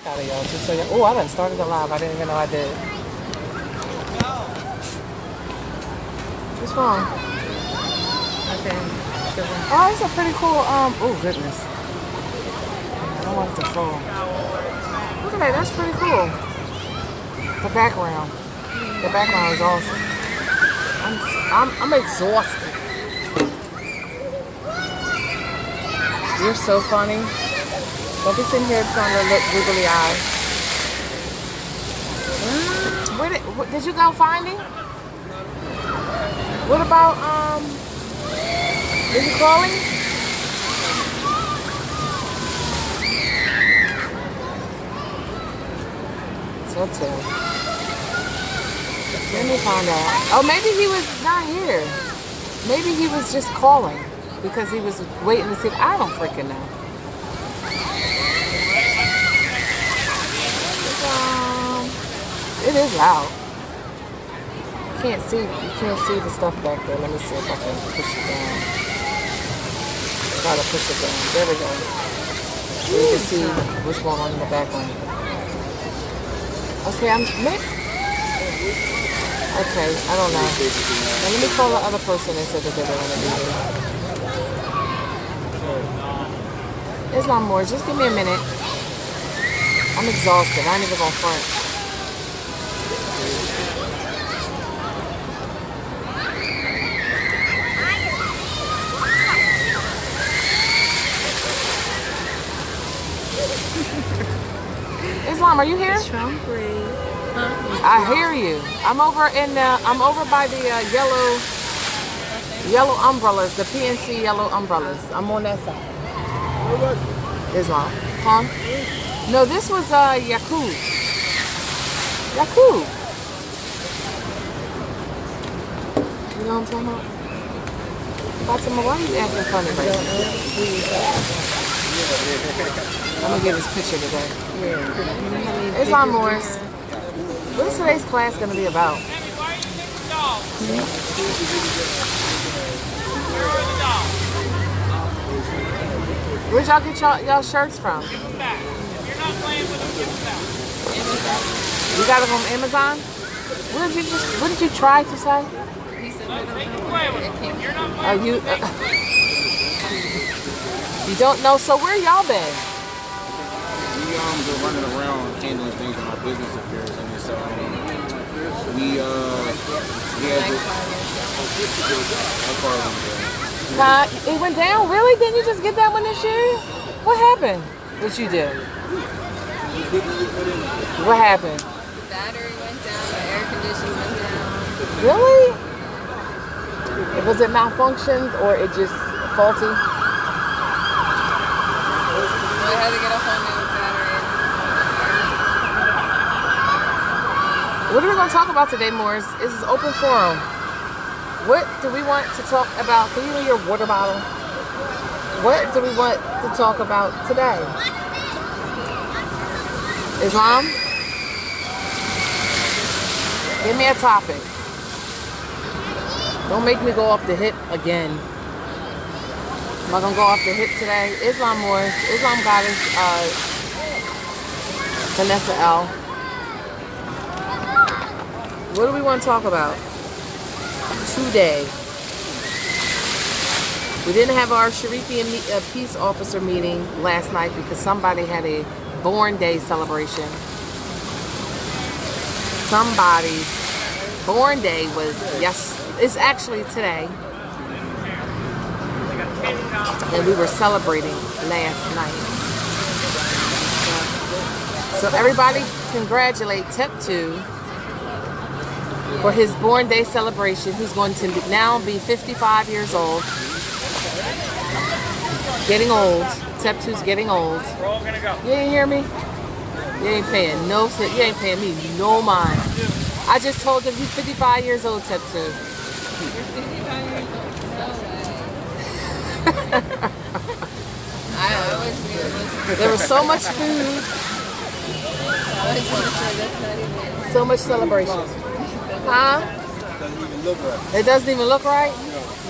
Out of y'all, just so y'all. Oh, I done started a live. I didn't even know I did. What's wrong? Oh, it's a pretty cool. Oh goodness. I don't want it to fall. Look at that. That's pretty cool. The background. The background is awesome. I'm exhausted. You're so funny. Don't be sitting here trying to look googly eyed. Where did you go find him? What about is he crawling? So too. Let me find out. Oh, maybe he was not here. Maybe he was just calling because he was waiting to see. I don't freaking know. It is loud. You can't see the stuff back there. Let me see if I can push it down. Try to push it down. There we go. So you can see what's going on in the background. Okay, okay, I don't know. Now let me call the other person and say that they were going to be here. Islam more. Just give me a minute. I'm exhausted. I ain't even going to front. Islam, are you here? I hear you. I'm over by the yellow umbrellas, the PNC yellow umbrellas. I'm on that side. Islam. Huh? No, this was Yakub. Yakub. You know what I'm talking about? Fatima, why are you acting funny right now? I'm gonna get his picture today. Yeah. Islam Morris. What is today's class gonna be about? Where'd y'all get y'all shirts from? You got it from Amazon? What did you try to say? You don't know, so where y'all been? We been running around handling things in our business affairs, and so we had it went down? Really? Didn't you just get that one this year? What happened? What you did? What happened? The battery went down, the air conditioning went down. Really? Was it malfunctioned or it just faulty? I had to get a whole new battery. What are we going to talk about today, Morris? This is open forum. What do we want to talk about? Can you do your water bottle? What do we want to talk about today? Islam? Give me a topic. Don't make me go off the hip again. Am I gonna go off the hip today? Islam Morris, Islam Goddess, Vanessa L. What do we want to talk about today? We didn't have our Sharifian peace officer meeting last night because somebody had a born day celebration. Somebody's born day was, it's actually today. And we were celebrating last night. So everybody congratulate Tep2 for his born day celebration. He's going to now be 55 years old. Getting old. Tep2's getting old. You ain't hear me? You ain't paying me no mind. I just told him he's 55 years old, Tep2. There was so much food. So much celebration. Huh? It doesn't even look right?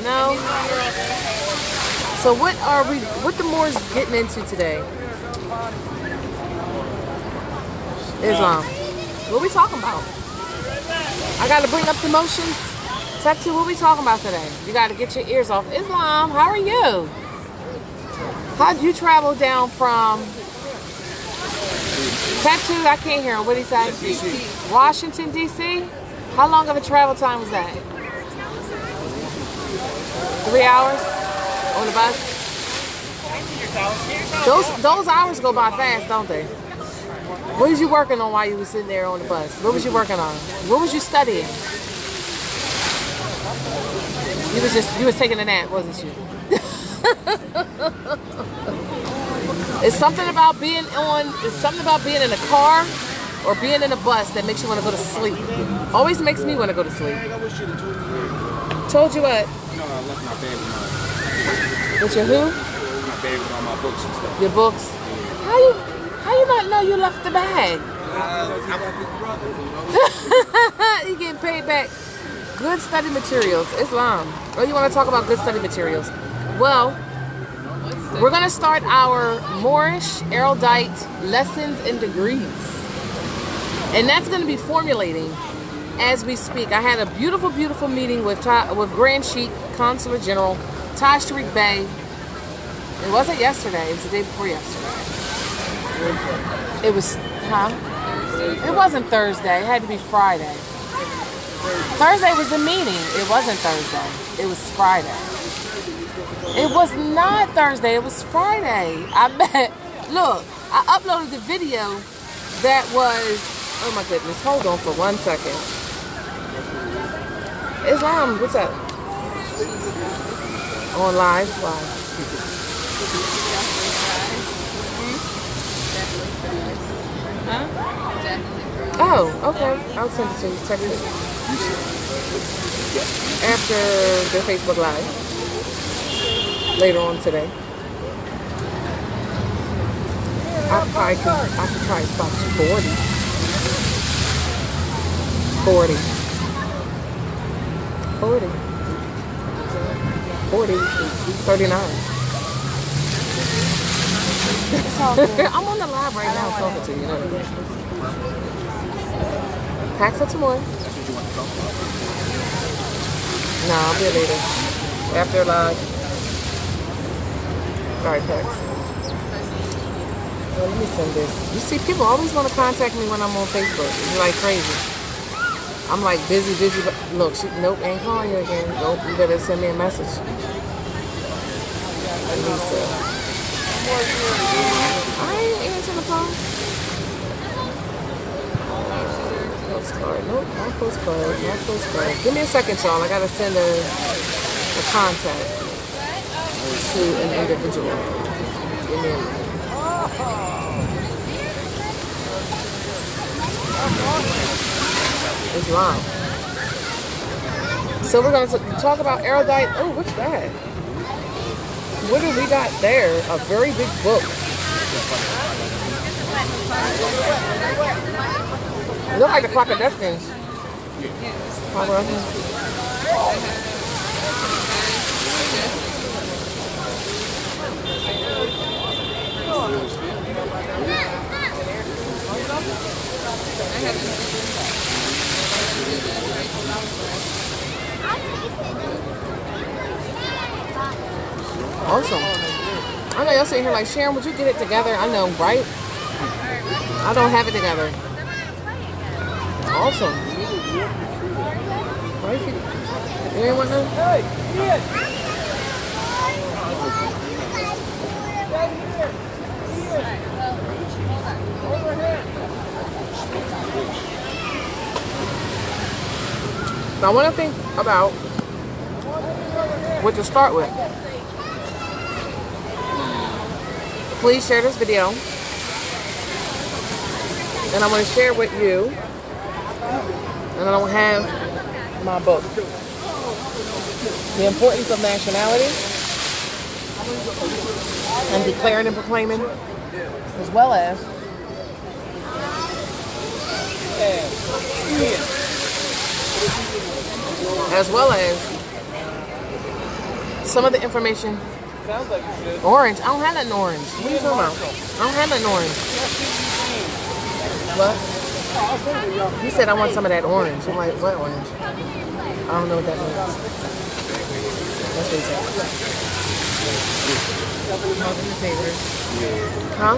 No? So what the Moors getting into today? Islam. What we talking about? I gotta bring up the motions. Tattoo, what we talking about today? You gotta get your ears off. Islam, how are you? How'd you travel down from Tattoo? I can't hear him. What did he say? DC. Washington, D.C.? How long of a travel time was that? 3 hours on the bus? Those hours go by fast, don't they? What was you working on while you were sitting there on the bus? What was you working on? What was you studying? You was taking a nap, wasn't you? It's something about being in a car or being in a bus that makes you want to go to sleep. Always makes me want to go to sleep. Told you what? No, I left my bag with With your who? my bag with all my books and stuff. Your books. How you not know you left the bag? You getting paid back. Good study materials. Islam. Oh, you want to talk about good study materials? Well, we're going to start our Moorish erudite lessons and degrees. And that's going to be formulating as we speak. I had a beautiful, beautiful meeting with Grand Sheikh, Consular General, Taj Tariq Bey. It wasn't yesterday. It was the day before yesterday. It was, It wasn't Thursday. It had to be Friday. Thursday was the meeting. It wasn't Thursday. It was Friday. It was not Thursday. It was Friday. I bet. Look, I uploaded the video that was... Oh my goodness. Hold on for 1 second. Islam, what's up? On live? Live. Oh, okay. I'll send it to you. Text it. After the Facebook Live. Later on today. I could probably spot you 40. 40. 39. I'm on the live right now talking to you. You know what I mean? Packs up some more. No, I'll be later. After live. Alright, Pax. Well, let me send this. You see, people always want to contact me when I'm on Facebook. It's like crazy. I'm like busy, but look, nope, ain't calling you again. Nope, you better send me a message. Lisa. I ain't answering the phone. Postcard. Nope, not postcard. Not postcard. Give me a second, y'all. I gotta send a contact to an individual. Give me a minute. Islam. So we're going to talk about erudite. Oh, what's that? What do we got there? A very big book. It looks like the Clock of Destiny. Awesome. I know y'all sitting here like, Sharon, would you get it together? I know, right? I don't have it together. Awesome. Right? You ain't want none? Now, I want to think about what to start with. Please share this video. And I want to share with you. And I don't have my book. The Importance of Nationality. And Declaring and Proclaiming. As well as some of the information. Orange. I don't have that in orange. What are you talking about? I don't have that in orange. What? He said I want some of that orange. I'm like, what orange? I don't know what that means. That's what he said. Huh?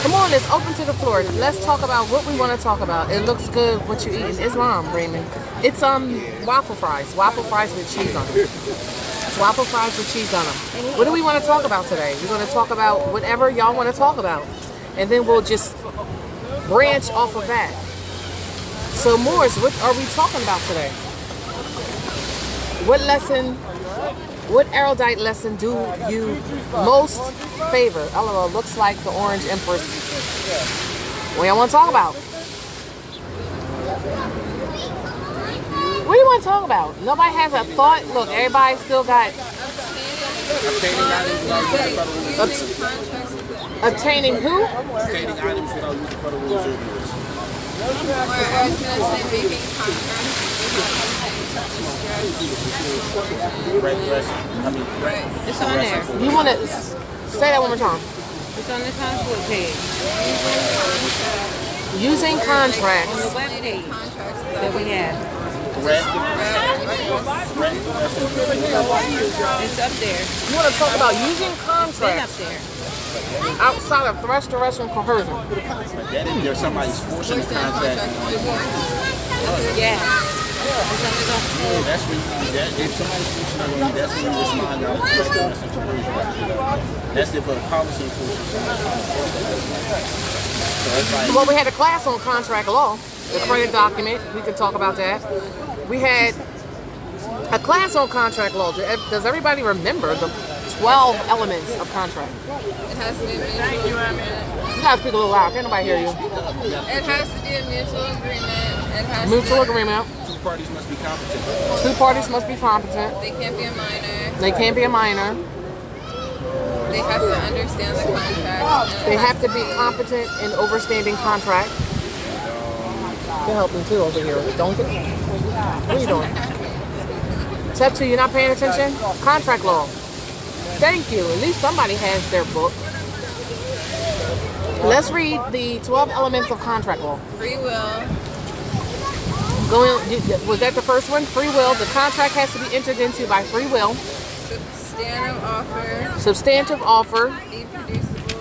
Come on, it's open to the floor. Let's talk about what we want to talk about. It looks good what you eating. Islam, Raymond. It's waffle fries. Waffle fries with cheese on them. It's waffle fries with cheese on them. What do we want to talk about today? We're going to talk about whatever y'all want to talk about. And then we'll just branch off of that. So Morris, what are we talking about today? What lesson, what erudite lesson do you most favor? LOL, looks like the Orange Empress. What do you want to talk about? What do you want to talk about? Nobody has a thought. Look, everybody still got obtaining who? Obtaining items without using federal reserve units. Or I was going to say making contracts. It's on there. You want to say that one more time? It's on the consulate page. Using On the contracts. web page that we have. It's up there. You want to talk about using It's up contracts there. outside of threat, duress, and coercion. That if there's somebody's forcing a contract. Yeah. It's under the Yeah, that's when if somebody's forcing on you, that's when you respond out of duress and coercion. That's if a policy enforcement. So it's like Well, we had a class on contract law, the credit document. We could talk about that. We had a class on contract law. Does everybody remember the 12 elements of contract? It has to be a mutual agreement. You gotta speak a little loud. Can't nobody hear you. It has to be a mutual agreement. It has Mutual to, agreement. two parties must be competent. Two parties must be competent. They can't be a minor. They can't be a minor. They have to understand the contract. They have to be competent in overstanding contract. You can help me too over here. Don't get. What are you doing? Step 2, you're not paying attention? Contract law. Thank you. At least somebody has their book. Let's read the 12 elements of contract law. Free will. Was that the first one? Free will. The contract has to be entered into by free will. Substantive offer. Substantive offer. Be producible.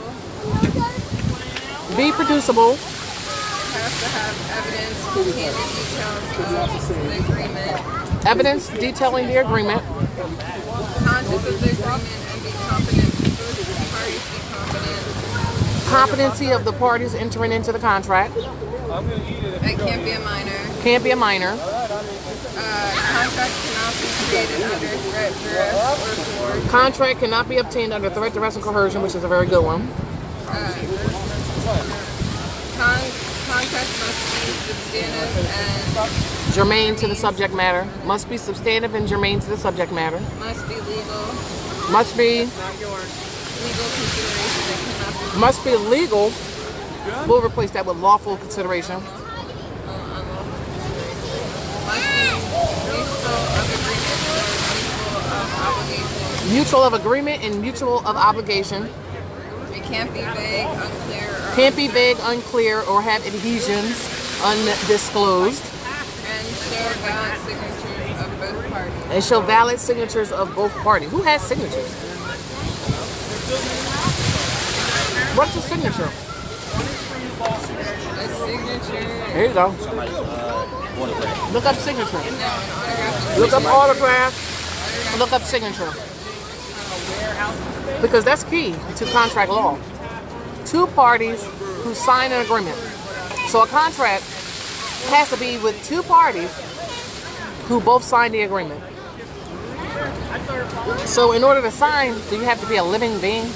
Be producible. Has to have evidence containing details of the agreement. Evidence detailing the agreement. Conscious of the agreement and be competent. Both parties be competent. Competency of the parties entering into the contract. It can't be a minor. Can't be a minor. Contract cannot be created under threat, duress, or force. Contract cannot be obtained under threat, duress, and coercion, which is a very good one. Contract must be substantive and Germane to the subject matter. Must be substantive and germane to the subject matter. must be legal. Must be Legal consideration that cannot be must be legal. We'll replace that with lawful consideration. mutual of agreement or mutual of obligation. Mutual of agreement and mutual of obligation. It can't be vague, unclear, or Can't be vague, unclear, or have adhesions undisclosed. and show valid signatures of both parties. And show valid signatures of both parties. Who has signatures? What's a signature? A signature. There you go. Somebody's autograph. Look up signature. No, an autograph. Look up autograph. Look up signature. Because that's key to contract law. Two parties who sign an agreement. So a contract has to be with two parties who both sign the agreement. So in order to sign, do you have to be a living being?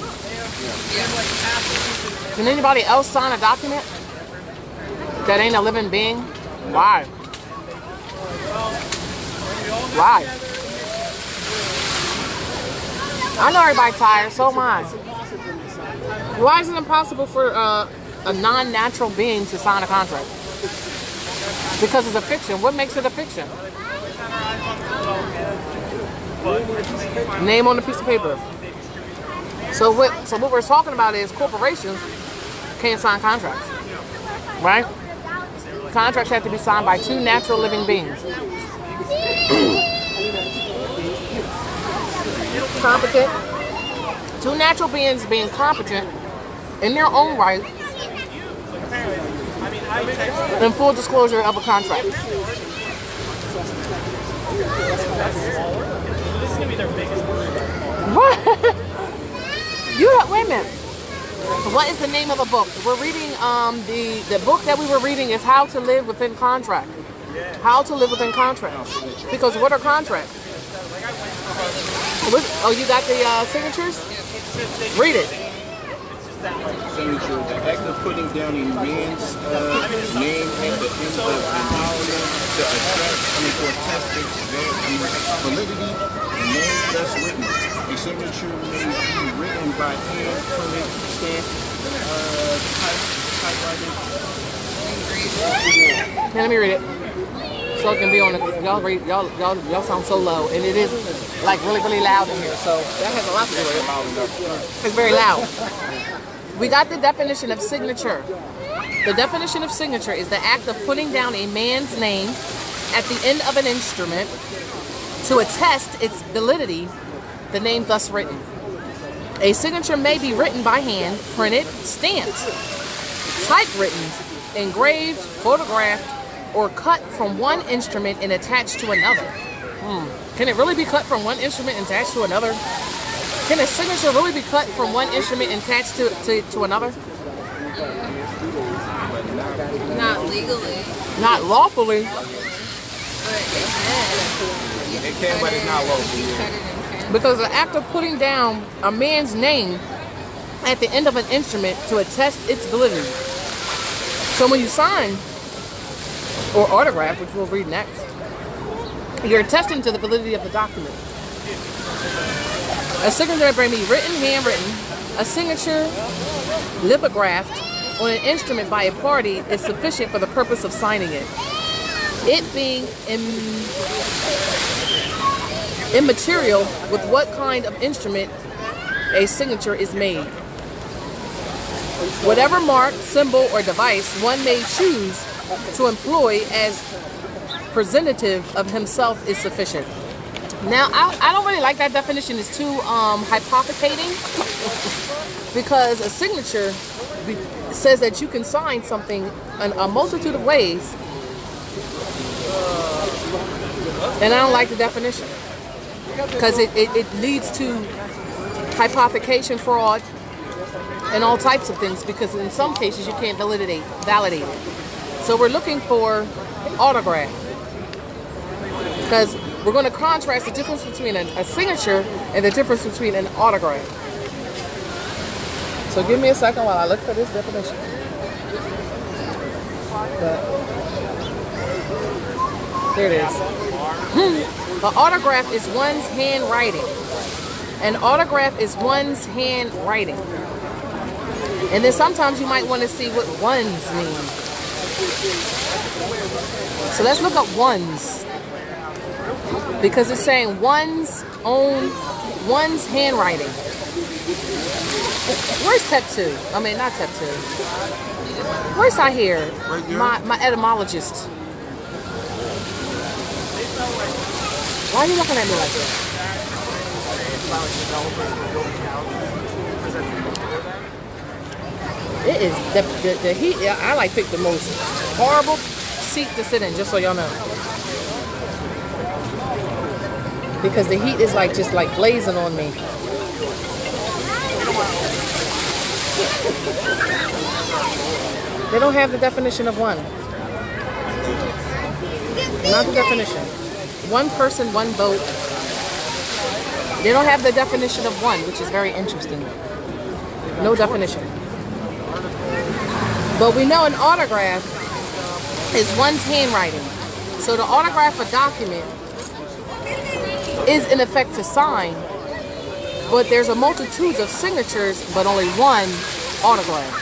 Can anybody else sign a document that ain't a living being? Why? Why? I know everybody's tired, so am I. Why is it impossible for a non-natural being to sign a contract? Because it's a fiction. What makes it a fiction? Name on the piece of paper. So what we're talking about is corporations can't sign contracts, right? Contracts have to be signed by two natural living beings. Competent. Two natural beings being competent in their own right in full disclosure of a contract. What? Wait a minute. What is the name of the book? We're reading the book that we were reading is How to Live Within Contract. How to Live Within Contract. Because what are contracts? Oh, you got the signatures? Read it. Signature, the act of putting down a man's name at the end of an document to attract or test its validity, the name thus written. A signature may be written by hand, printed, stamped, typewritten. Let me read it. So it can be on the y'all sound so low, and it is like really loud in here. So that has a lot to do with it. It's very loud. We got the definition of signature. The definition of signature is the act of putting down a man's name at the end of an instrument to attest its validity, the name thus written. A signature may be written by hand, printed, stamped, typewritten, engraved, photographed, or cut from one instrument and attached to another. Can it really be cut from one instrument and attached to another? Can a signature really be cut from one instrument and attached to another? Not legally, Not lawfully. but it can. It can, but it's not lawful. You cut it and can. Because the act of putting down a man's name at the end of an instrument to attest its validity. So when you sign or autograph, which we'll read next, you're attesting to the validity of the document. A signature may be written, handwritten. A signature lithographed on an instrument by a party is sufficient for the purpose of signing it. It being immaterial with what kind of instrument a signature is made. Whatever mark, symbol, or device one may choose to employ as presentative of himself is sufficient. Now, I don't really like that definition. It's too hypothecating, because a signature says that you can sign something in a multitude of ways, and I don't like the definition because it leads to hypothecation, fraud, and all types of things, because in some cases you can't validate it. So we're looking for autograph, because we're going to contrast the difference between a signature and the difference between an autograph. So give me a second while I look for this definition. There it is. An autograph is one's handwriting. An autograph is one's handwriting. And then sometimes you might want to see what ones mean. So let's look up ones, because it's saying one's handwriting. Where's tattoo? I mean, not tattoo. Where's I here? My etymologist. Why are you looking at me like that? It is the heat. I like picked the most horrible seat to sit in, just so y'all know, because the heat is like just like blazing on me. They don't have the definition of one. Not the definition. One person, one vote. They don't have the definition of one, which is very interesting. No definition. But we know an autograph is one's handwriting. So to autograph a document is in effect to sign, but there's a multitude of signatures, but only one autograph.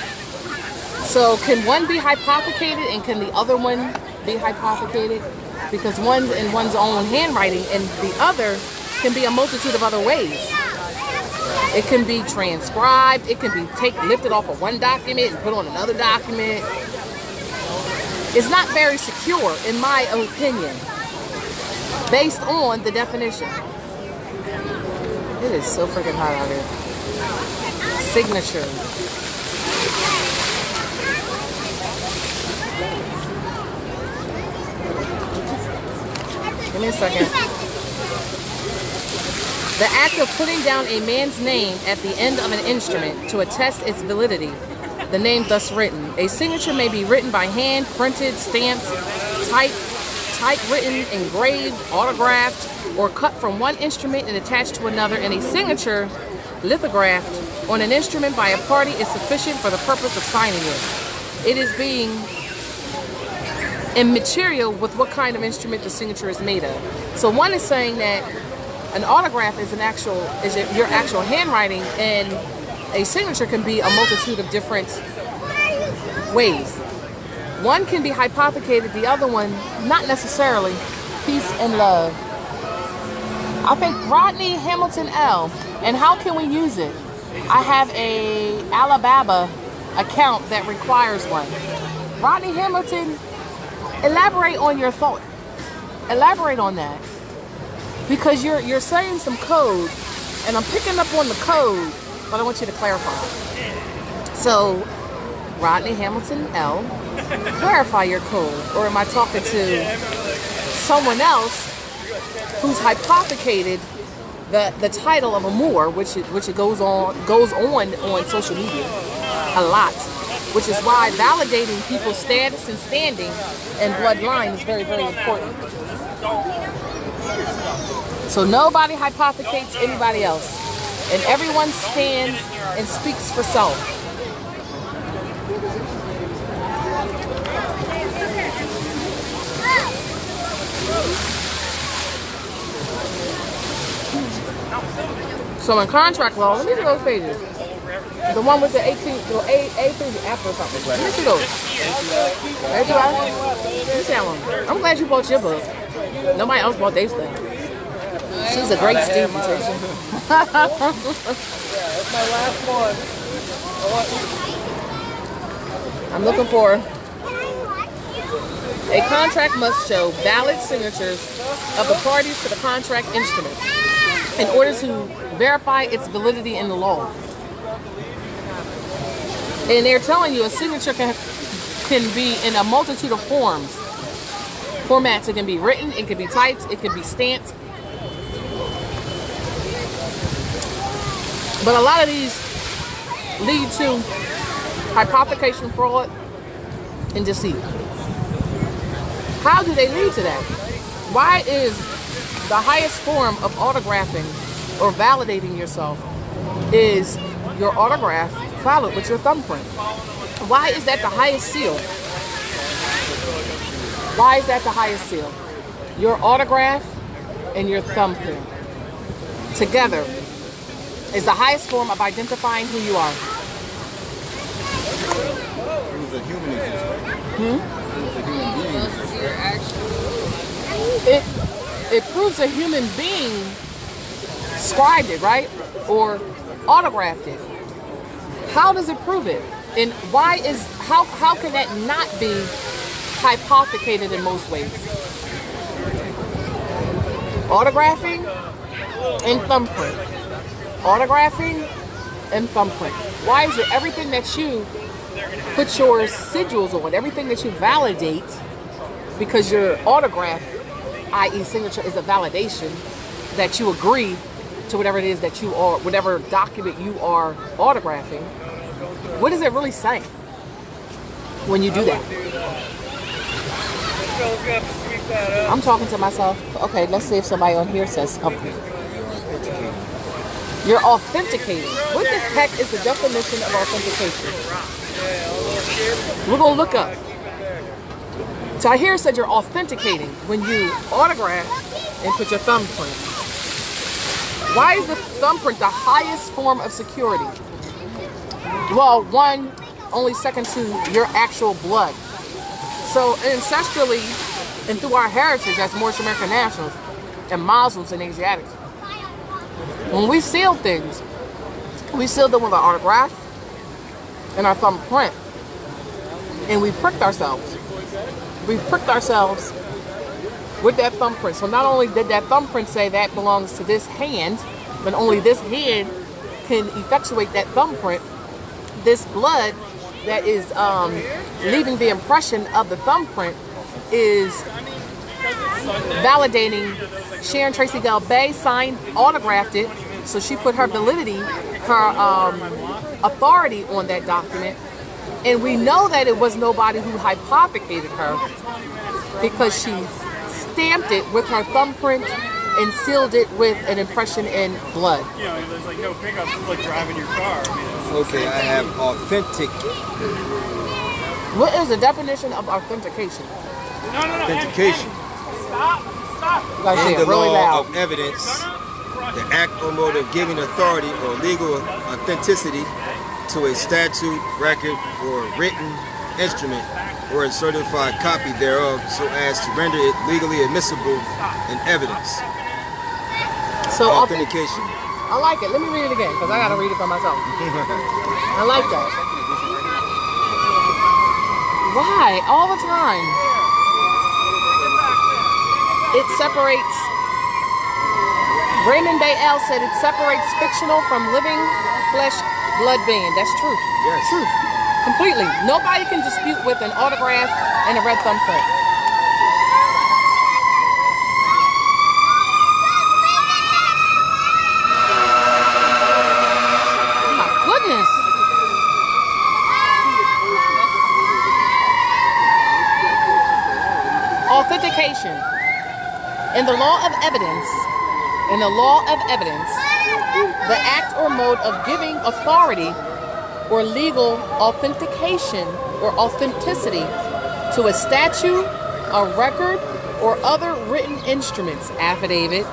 So can one be hypothecated and can the other one be hypothecated? Because one's in one's own handwriting and the other can be a multitude of other ways. It can be transcribed. It can be lifted off of one document and put on another document. It's not very secure, in my opinion, based on the definition. It is so freaking hot out here. Signature. Give me a second. The act of putting down a man's name at the end of an instrument to attest its validity, the name thus written. A signature may be written by hand, printed, stamped, typewritten, engraved, autographed, or cut from one instrument and attached to another, and a signature lithographed on an instrument by a party is sufficient for the purpose of signing it. It is being immaterial with what kind of instrument the signature is made of. So one is saying that an autograph is your actual handwriting, and a signature can be a multitude of different ways. One can be hypothecated, the other one not necessarily. Peace and love. I think Rodney Hamilton L. And how can we use it? I have a Alibaba account that requires one. Rodney Hamilton, elaborate on your thought. Elaborate on that. Because you're saying some code, and I'm picking up on the code, but I want you to clarify. So, Rodney Hamilton L., clarify your code. Or am I talking to someone else who's hypothecated the title of a Moor, which it goes on social media a lot, which is why validating people's status and standing and bloodline is very, very important. So nobody hypothecates anybody else, and everyone stands and speaks for self. So in contract law, let me see those pages. The one with the 18, the A through the F or something. Let me see those. Everybody? Let me see that one. I'm glad you bought your book. Nobody else bought their stuff. She's a great student, Tisha. That's my last one. I'm looking for a contract must show valid signatures of the parties to the contract instrument in order to verify its validity in the law. And they're telling you a signature can be in a multitude of formats. It can be written, it can be typed, it can be stamped. But a lot of these lead to hypothecation, fraud, and deceit. How do they lead to that? Why is the highest form of autographing or validating yourself is your autograph followed with your thumbprint? Why is that the highest seal? Why is that the highest seal? Your autograph and your thumbprint together is the highest form of identifying who you are. Who's a human existence? Who's a human being? It proves a human being scribed it, right? Or autographed it. How does it prove it? And how can that not be hypothecated in most ways? Autographing and thumbprint. Autographing and thumbprint. Why is it everything that you put your sigils on, everything that you validate, because your autograph, i.e. signature, is a validation that you agree to whatever it is that you are, whatever document you are autographing? What does it really say when you do that? I'm talking to myself. Okay, let's see if somebody on here says something. You're authenticating. What the heck is the definition of authentication? We're going to look up. So I hear it said you're authenticating when you autograph and put your thumbprint. Why is the thumbprint the highest form of security? Well, one, only second to your actual blood. So ancestrally and through our heritage as Moorish American nationals and Muslims and Asiatics, when we seal things, We sealed them with our autograph and our thumbprint. And we pricked ourselves. We pricked ourselves with that thumbprint. So not only did that thumbprint say that belongs to this hand, but only this hand can effectuate that thumbprint. This blood that is leaving the impression of the thumbprint is validating Sharon Tracy Del Bay signed, autographed it, so she put her validity, her authority on that document. And we know that it was nobody who hypothecated her because she stamped it with her thumbprint and sealed it with an impression in blood. You know, there's like no pickups, it's like driving your car. I mean, Okay, I have authentic. What is the definition of authentication? no. Authentication. Stop. You gotta say In it the really law loud. of evidence, the act or mode of giving authority or legal authenticity to a statute, record, or written instrument, or a certified copy thereof, so as to render it legally admissible in evidence. So Authentication. I like it. Let me read it again because I gotta read it for myself. I like that. Why? All the time. It separates. Raymond Bayell said it separates fictional from living flesh blood being. That's truth. Yes. Truth. Completely. Nobody can dispute with an autograph and a red thumbprint. Oh my goodness. Authentication. In the law of evidence, the act or mode of giving authority or legal authentication or authenticity to a statute, a record, or other written instruments, affidavit,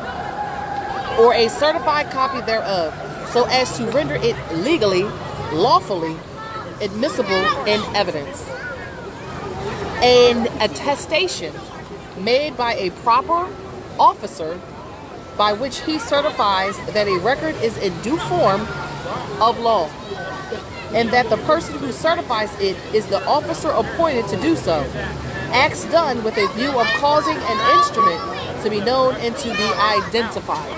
or a certified copy thereof, so as to render it legally, lawfully admissible in evidence. An attestation made by a proper officer by which he certifies that a record is in due form of law, and that the person who certifies it is the officer appointed to do so. Acts done with a view of causing an instrument to be known and to be identified.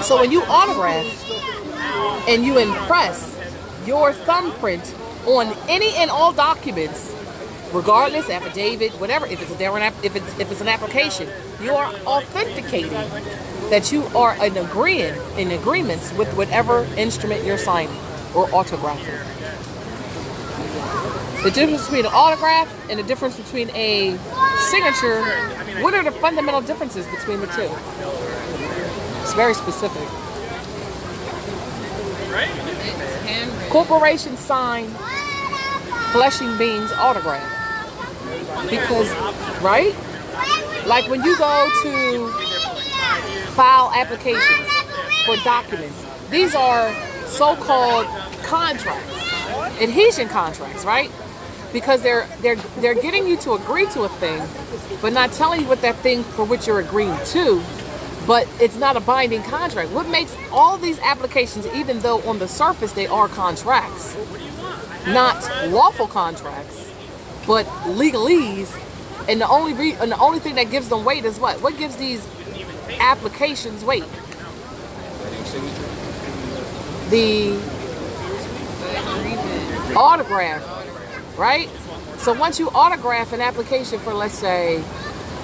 So when you autograph and you impress your thumbprint on any and all documents, regardless, affidavit, whatever, if it's an application, you are authenticating that you are in agreements with whatever instrument you're signing or autographing. The difference between an autograph and the difference between a signature, what are the fundamental differences between the two? It's very specific. Corporations sign fleshing beings autograph. Because, right? Like when you go to file applications for documents, these are so-called contracts, adhesion contracts, right? Because they're getting you to agree to a thing, but not telling you what that thing for which you're agreeing to, but it's not a binding contract. What makes all these applications, even though on the surface they are contracts, not lawful contracts, but legalese, and the only thing that gives them weight is what? What gives these applications weight? The autograph, right? So once you autograph an application for, let's say,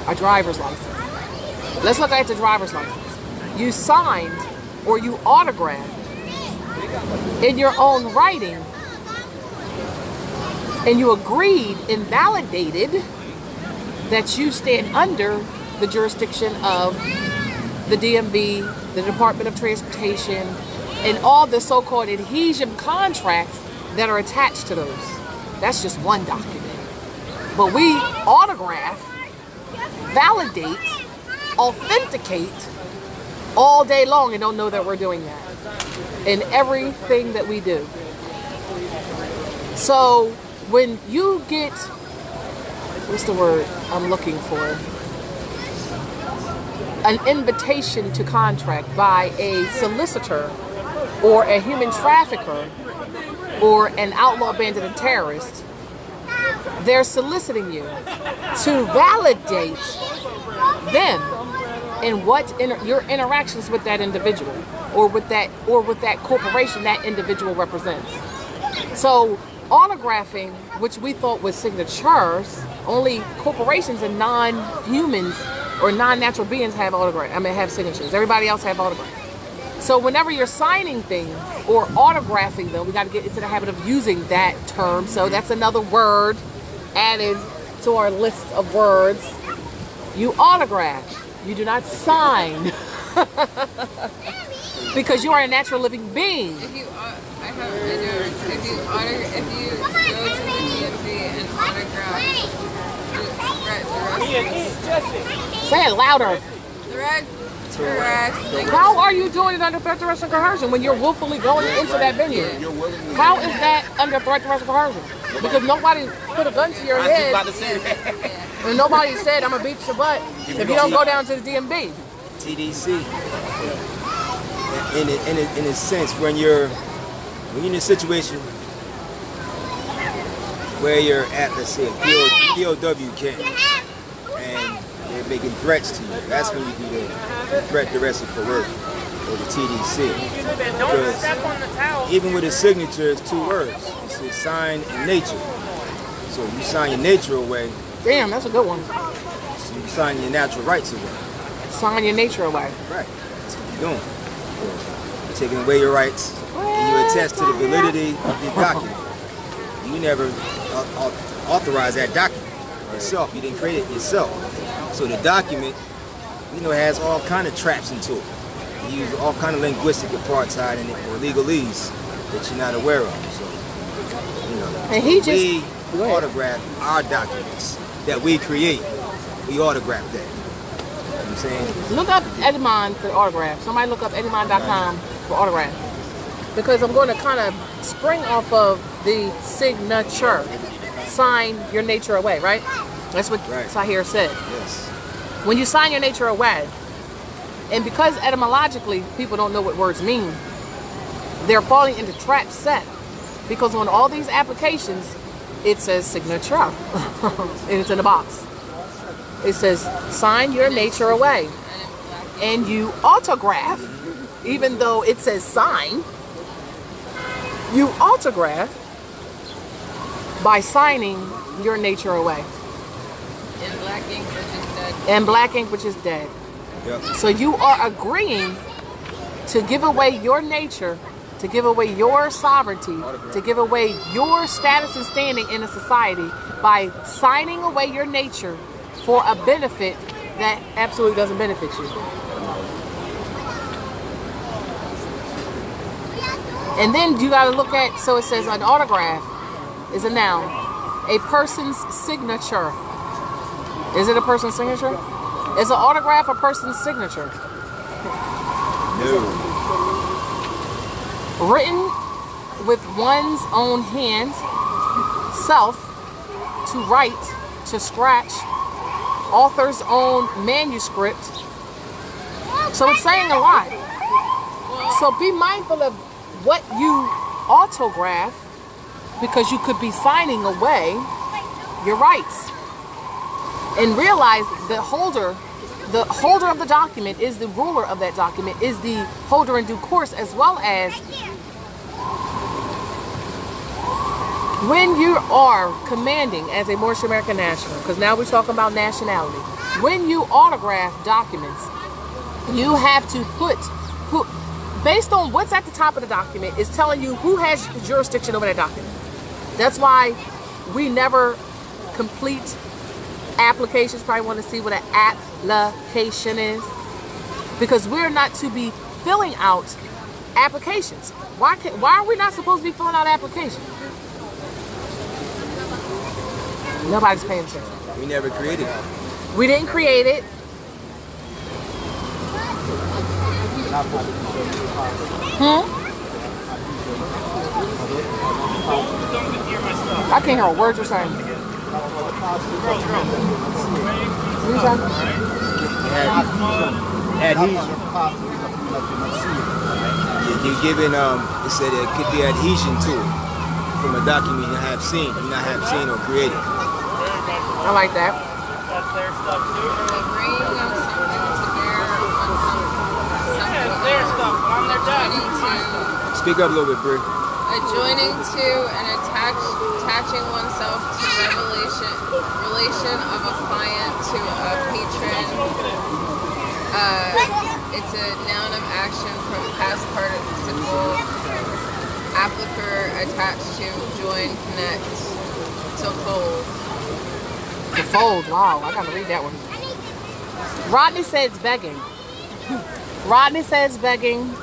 a driver's license. Let's look at the driver's license. You signed or you autographed in your own writing, and you agreed and validated that you stand under the jurisdiction of the DMV, the Department of Transportation, and all the so-called adhesion contracts that are attached to those. That's just one document. But we autograph, validate, authenticate all day long and don't know that we're doing that in everything that we do. So when you get, what's the word I'm looking for? An invitation to contract by a solicitor or a human trafficker or an outlaw bandit and terrorist, they're soliciting you to validate them in what your interactions with that individual or with that corporation that individual represents. So autographing, which we thought was signatures, only corporations and non-humans or non-natural beings have have signatures. Everybody else have autographs. So whenever you're signing things or autographing them, we got to get into the habit of using that term. So that's another word added to our list of words. You autograph. You do not sign. Because you are a natural living being. If you go to the DMV and autograph Say it louder. threat to arrest. How are you doing it under threat, duress, and coercion when you're willfully going into that venue? How is that under threat, duress, and coercion? Because nobody put a gun to your head and nobody said, I'm going to beat your butt if you don't go down to the DMV. TDC. In a sense, when you're in a situation where you're at, let's say, a POW camp, and they're making threats to you, that's when you do the threat, duress, and coercion, or the TDC. Because even with a signature, it's 2 words. It says sign and nature. So you sign your nature away. Damn, that's a good one. So you sign your natural rights away. Sign your nature away. Right. That's what you're doing. You're taking away your rights, and you attest to the validity of the document. You never authorized that document yourself. You didn't create it yourself. So the document, has all kind of traps into it. You use all kind of linguistic apartheid in it, or legalese that you're not aware of. So, and he we autograph our documents that we create. We autograph that. You know what I'm saying? Look up Edmond for autograph. Somebody look up edmond.com for autograph. Because I'm going to kind of spring off of the signature. Sign your nature away, right? That's what Sahir said. Yes. When you sign your nature away, and because etymologically people don't know what words mean, they're falling into trap set. Because on all these applications, it says signature. And it's in a box. It says sign your nature away. And you autograph, even though it says sign, you autograph by signing your nature away. In black ink, which is dead. And black ink, which is dead. Yep. So you are agreeing to give away your nature, to give away your sovereignty, to give away your status and standing in a society by signing away your nature for a benefit that absolutely doesn't benefit you. And then you got to look at, so it says an autograph is a noun. A person's signature. Is it a person's signature? Is an autograph a person's signature? No. Written with one's own hand, self, to write, to scratch, author's own manuscript. So it's saying a lot. So be mindful of what you autograph, because you could be signing away your rights. And realize the holder of the document is the ruler of that document, is the holder in due course, as well as when you are commanding as a Moorish American national, because now we're talking about nationality. When you autograph documents, you have to put who, based on what's at the top of the document, is telling you who has jurisdiction over that document. That's why we never complete applications. Probably want to see what an application is, because we're not to be filling out applications. Why are we not supposed to be filling out applications? Nobody's paying attention. We never created it. We didn't create it. I can't hear a word you're saying. You're given, it said it could be adhesion to it from a document you have seen or created. I like that. That's their stuff too. Bringing of something to bear on something It's their stuff, but I'm their dad. Speak up a little bit, Brie. Adjoining to and attaching oneself to relation of a client to a patron. It's a noun of action from past participle. Appliker, attached to, join, connect, to fold. The fold, wow, I gotta read that one. Rodney says begging. Rodney says begging.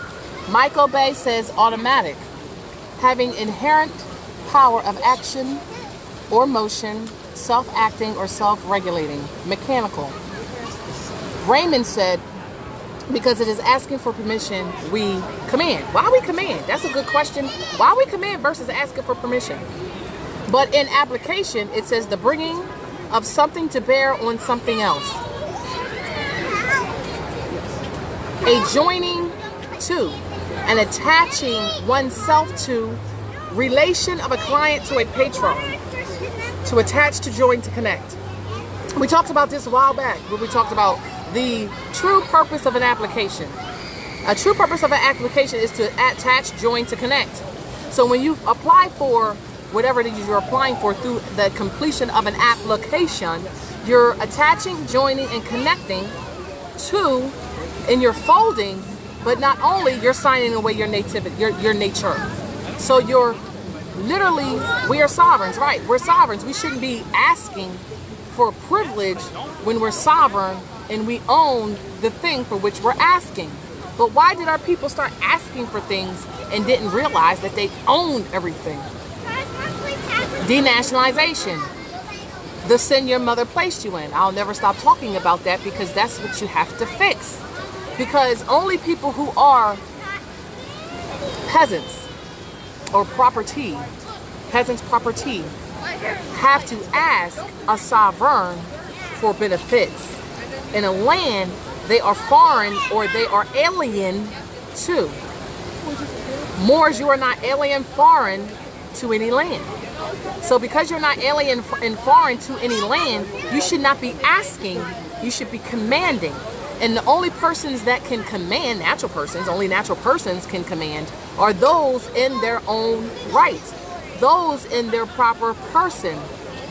Michael Bay says automatic. Having inherent power of action or motion, self-acting or self-regulating. Mechanical. Raymond said, because it is asking for permission, we command. Why we command? That's a good question. Why we command versus asking for permission? But in application, it says the bringing of something to bear on something else. A joining to and attaching oneself to relation of a client to a patron. To attach, to join, to connect. We talked about this a while back, where we talked about the true purpose of an application. A true purpose of an application is to attach, join, to connect. So when you apply for whatever it is you're applying for through the completion of an application, you're attaching, joining, and connecting to, and you're folding, but not only, you're signing away your nature. So you're literally, we are sovereigns, right? We're sovereigns. We shouldn't be asking for privilege when we're sovereign and we own the thing for which we're asking. But why did our people start asking for things and didn't realize that they owned everything? Denationalization. The sin your mother placed you in. I'll never stop talking about that because that's what you have to fix. Because only people who are peasants or property, peasants' property, have to ask a sovereign for benefits. In a land, they are foreign or they are alien to. Moors, you are not alien foreign to any land. So because you're not alien and foreign to any land, you should not be asking, you should be commanding. And the only persons that can command, natural persons, only natural persons can command, are those in their own right. Those in their proper person.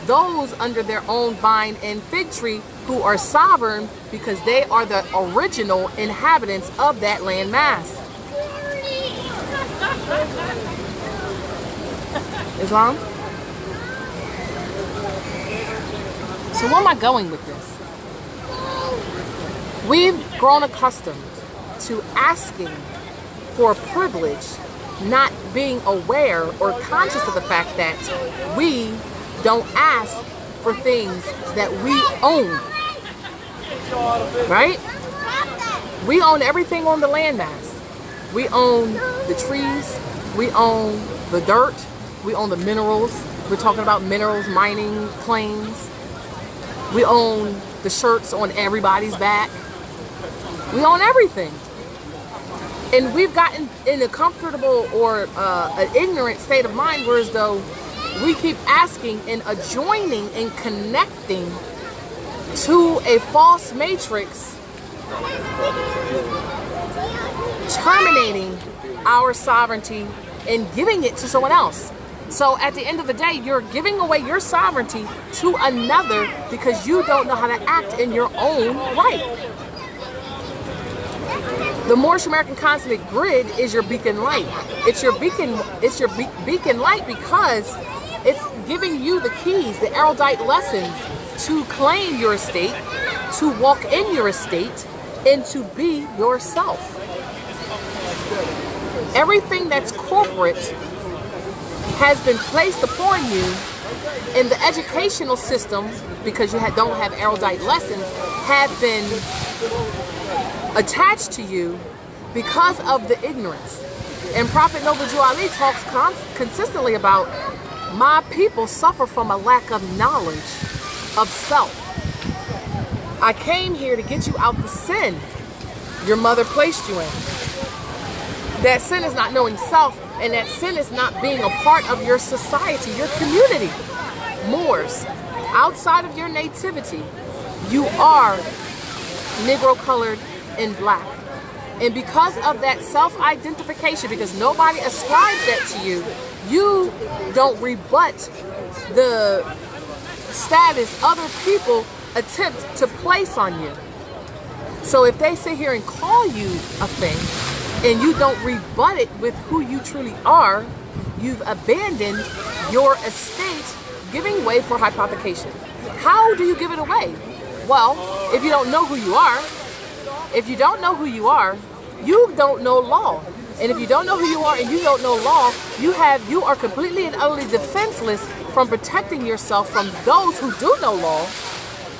Those under their own vine and fig tree who are sovereign because they are the original inhabitants of that land mass. Islam? So where am I going with this? We've grown accustomed to asking for privilege, not being aware or conscious of the fact that we don't ask for things that we own. Right? We own everything on the landmass. We own the trees. We own the dirt. We own the minerals. We're talking about minerals, mining claims. We own the shirts on everybody's back. We own everything. And we've gotten in a comfortable or an ignorant state of mind where as though we keep asking and adjoining and connecting to a false matrix, terminating our sovereignty and giving it to someone else. So at the end of the day, you're giving away your sovereignty to another because you don't know how to act in your own right. The Moorish American Consonant Grid is your beacon light. It's your beacon light because it's giving you the keys, the erudite lessons to claim your estate, to walk in your estate, and to be yourself. Everything that's corporate has been placed upon you in the educational system because you don't have erudite lessons, have been attached to you because of the ignorance. And Prophet Noble Jew Ali talks consistently about my people suffer from a lack of knowledge of self. I came here to get you out the sin your mother placed you in. That sin is not knowing self, and that sin is not being a part of your society, your community. Moors, outside of your nativity, you are Negro colored and black. And because of that self-identification, because nobody ascribes that to you, you don't rebut the status other people attempt to place on you. So if they sit here and call you a thing, and you don't rebut it with who you truly are, you've abandoned your estate, giving way for hypothecation. How do you give it away? Well, if you don't know who you are, you don't know law. And if you don't know who you are and you don't know law, you are completely and utterly defenseless from protecting yourself from those who do know law,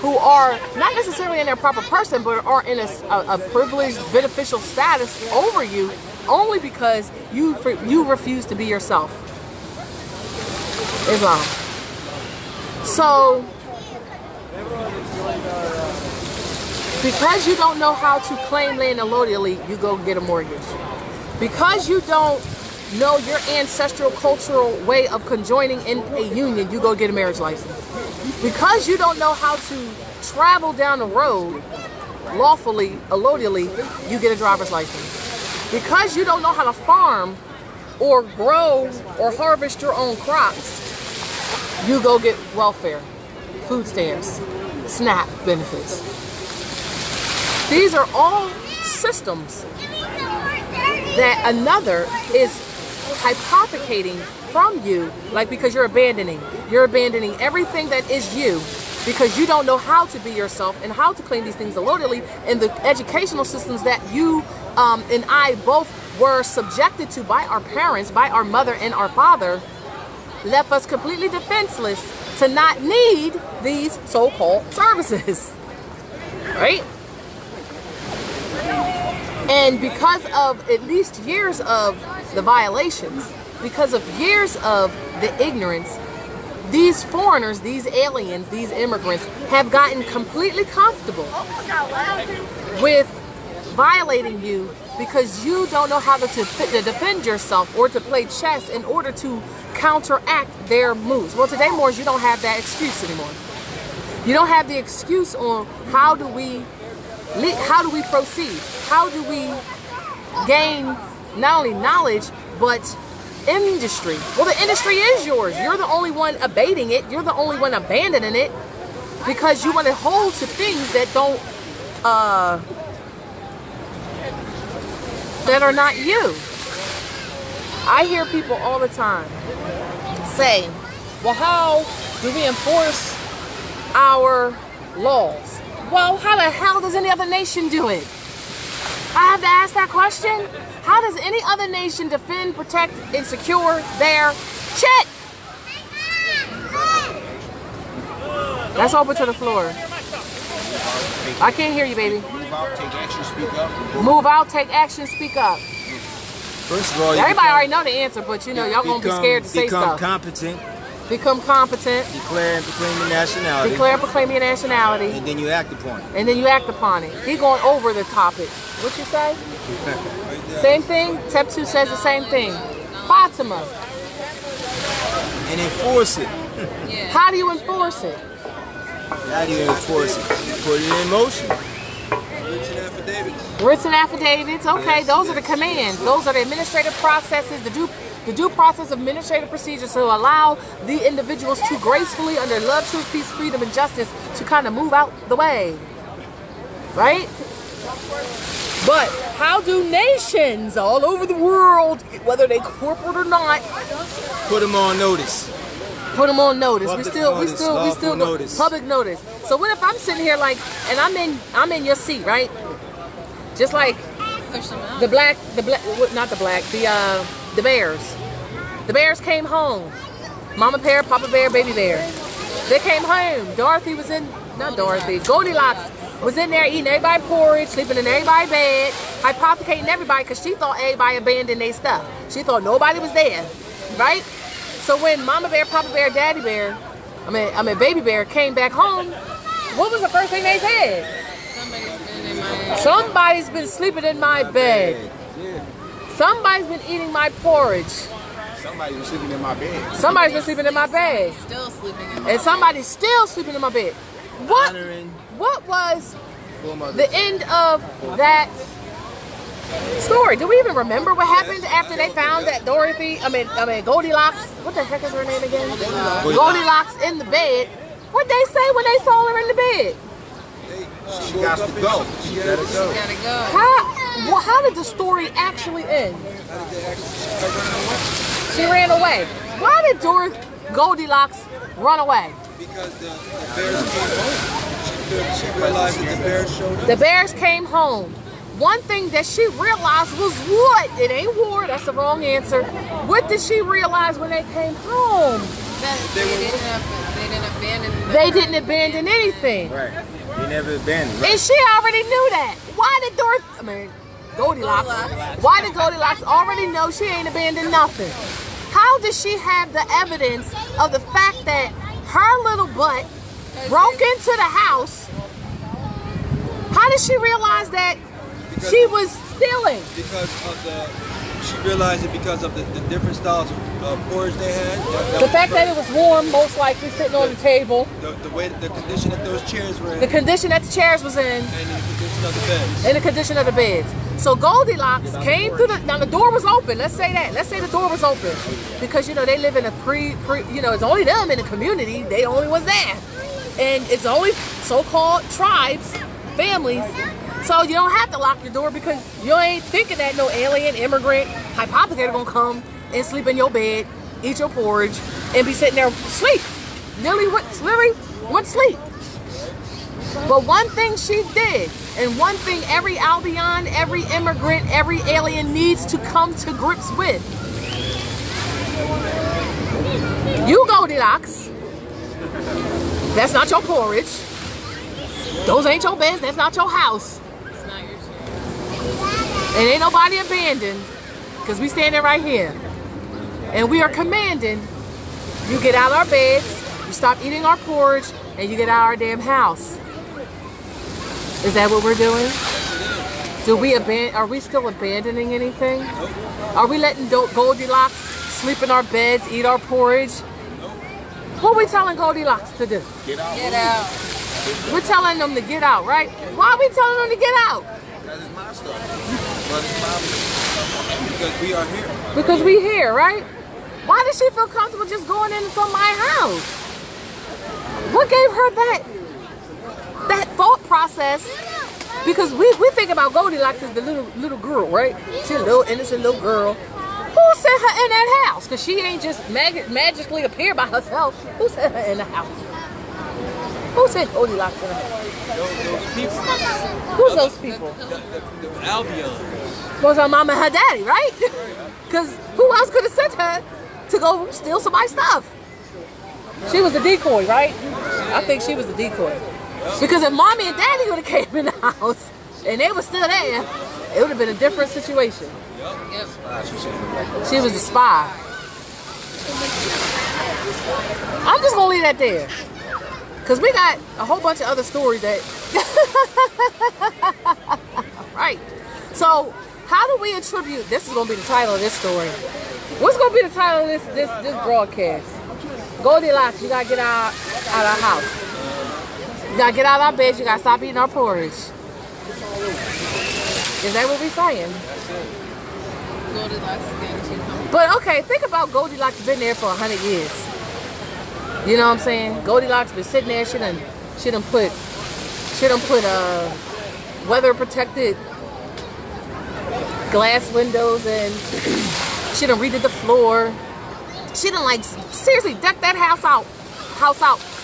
who are not necessarily in their proper person, but are in a privileged, beneficial status over you, only because you refuse to be yourself. Islam. So, because you don't know how to claim land allodially, you go get a mortgage. Because you don't know your ancestral cultural way of conjoining in a union, you go get a marriage license. Because you don't know how to travel down the road lawfully, allodially, you get a driver's license. Because you don't know how to farm or grow or harvest your own crops, you go get welfare, food stamps, SNAP benefits. These are all systems that another is hypothecating from you, like because you're abandoning everything that is you, because you don't know how to be yourself and how to claim these things allodially, and the educational systems that you and I both were subjected to by our parents, by our mother and our father, left us completely defenseless to not need these so-called services, right? And because of at least years of the violations, because of years of the ignorance, these foreigners, these aliens, these immigrants have gotten completely comfortable with violating you because you don't know how to defend yourself or to play chess in order to counteract their moves. Well, today, Moors, you don't have that excuse anymore. You don't have the excuse on how do we proceed? How do we gain not only knowledge, but industry? Well, the industry is yours. You're the only one abating it. You're the only one abandoning it because you want to hold to things that don't, that are not you. I hear people all the time say, well, how do we enforce our laws? Well, how the hell does any other nation do it? I have to ask that question. How does any other nation defend, protect, and secure their shit? That's open to the floor. I can't hear you, baby. Move out, take action, speak up. Move out, take action, speak up. First of all, everybody already know the answer, but you know, y'all gonna be scared to say stuff. Become competent. Declare and proclaim your nationality. Declare and proclaim your nationality. And then you act upon it. And then you act upon it. He going over the topic. What you say? Same thing. Tepsu says the same thing. Fatima. And enforce it. Yeah. How do you enforce it? How do you enforce it? You put it in motion. Written affidavits. Okay, those are the commands. Those are the administrative processes, the due process of administrative procedures to allow the individuals to gracefully, under love, truth, peace, freedom, and justice, to kind of move out the way. Right? But how do nations all over the world, whether they corporate or not, Put them on notice. put them on notice? Public we still notice. public notice. So what if I'm sitting here like, and I'm in your seat, right? Just like Push them out. the bears. The bears came home. Mama bear, Papa bear, baby bear. They came home. Goldilocks was in there eating everybody porridge, sleeping in everybody's bed, hypothecating everybody because she thought everybody abandoned their stuff. She thought nobody was there, right? So when Mama bear, Papa bear, Daddy bear, baby bear came back home, what was the first thing they said? Somebody's been in my Somebody's been sleeping in my bed. Somebody's been eating my porridge. Somebody's been sleeping in my bed. Somebody's been sleeping in my bed. Still sleeping in my And somebody's still sleeping in my bed. What was the end of that story? Do we even remember what happened after they found that Goldilocks? What the heck is her name again? Goldilocks in the bed. What'd they say when they saw her in the bed? She got to go. She gotta go. How did the story actually end? She ran away. Why did Goldilocks run away? Because the bears came home. She realized that the bears showed up. The bears came home. One thing that she realized was what? It ain't war. That's the wrong answer. What did she realize when they came home? That they didn't abandon. They didn't abandon anything. Right. They never abandoned. Right. And she already knew that. Why did Goldilocks. Why did Goldilocks already know she ain't abandoned nothing? How does she have the evidence of the fact that her little butt broke into the house? How did she realize that she was stealing? She realized it because of the different styles of porridge they had. The fact that it was warm, most likely sitting on the table. The condition that those chairs were in. The condition that the chairs was in. And the condition of the beds. And the condition of the beds. So Goldilocks came through now the door was open. Let's say that. Let's say the door was open. Because, they live in a it's only them in the community. They only was there. And it's only so-called tribes, families. So you don't have to lock your door because you ain't thinking that no alien, immigrant, hypothecator gonna come and sleep in your bed, eat your porridge, and be sitting there sleep. Literally went sleep. But one thing she did, and one thing every Albion, every immigrant, every alien needs to come to grips with. You Goldilocks, that's not your porridge. Those ain't your beds, that's not your house. It's not your shit. And ain't nobody abandoned, because we standing right here. And we are commanding, you get out of our beds, you stop eating our porridge, and you get out of our damn house. Is that what we're doing? Are we still abandoning anything? Are we letting Goldilocks sleep in our beds, eat our porridge? What are we telling Goldilocks to do? Get out. Get out. We're telling them to get out, right? Why are we telling them to get out? Because it's my stuff. Because we are here. Because we here, right? Why does she feel comfortable just going into my house? What gave her that thought process? Because we think about Goldilocks as the little girl, right? She's a little innocent little girl. Who sent her in that house? Because she ain't just magically appear by herself. Who sent her in the house? Who sent Goldilocks in the house? Those people. Who's those people? The Albions. Was her mama and her daddy, right? Because who else could have sent her to go steal somebody's stuff? She was the decoy, right? I think she was the decoy. Because if mommy and daddy would have came in the house and they were still there, it would have been a different situation. Yep. She was a spy. I'm just gonna leave that there. Because we got a whole bunch of other stories that... Right. So, how do we attribute... This is going to be the title of this story. What's going to be the title of this broadcast? Goldilocks, you got to get out of our house. You got to get out of our beds. You got to stop eating our porridge. Is that what we're saying? Goldilocks is getting too comfortable. But, okay, think about Goldilocks been there for 100 years. You know what I'm saying? Goldilocks been sitting there. She done put weather protected glass windows, and she done redid the floor. She done seriously decked that house out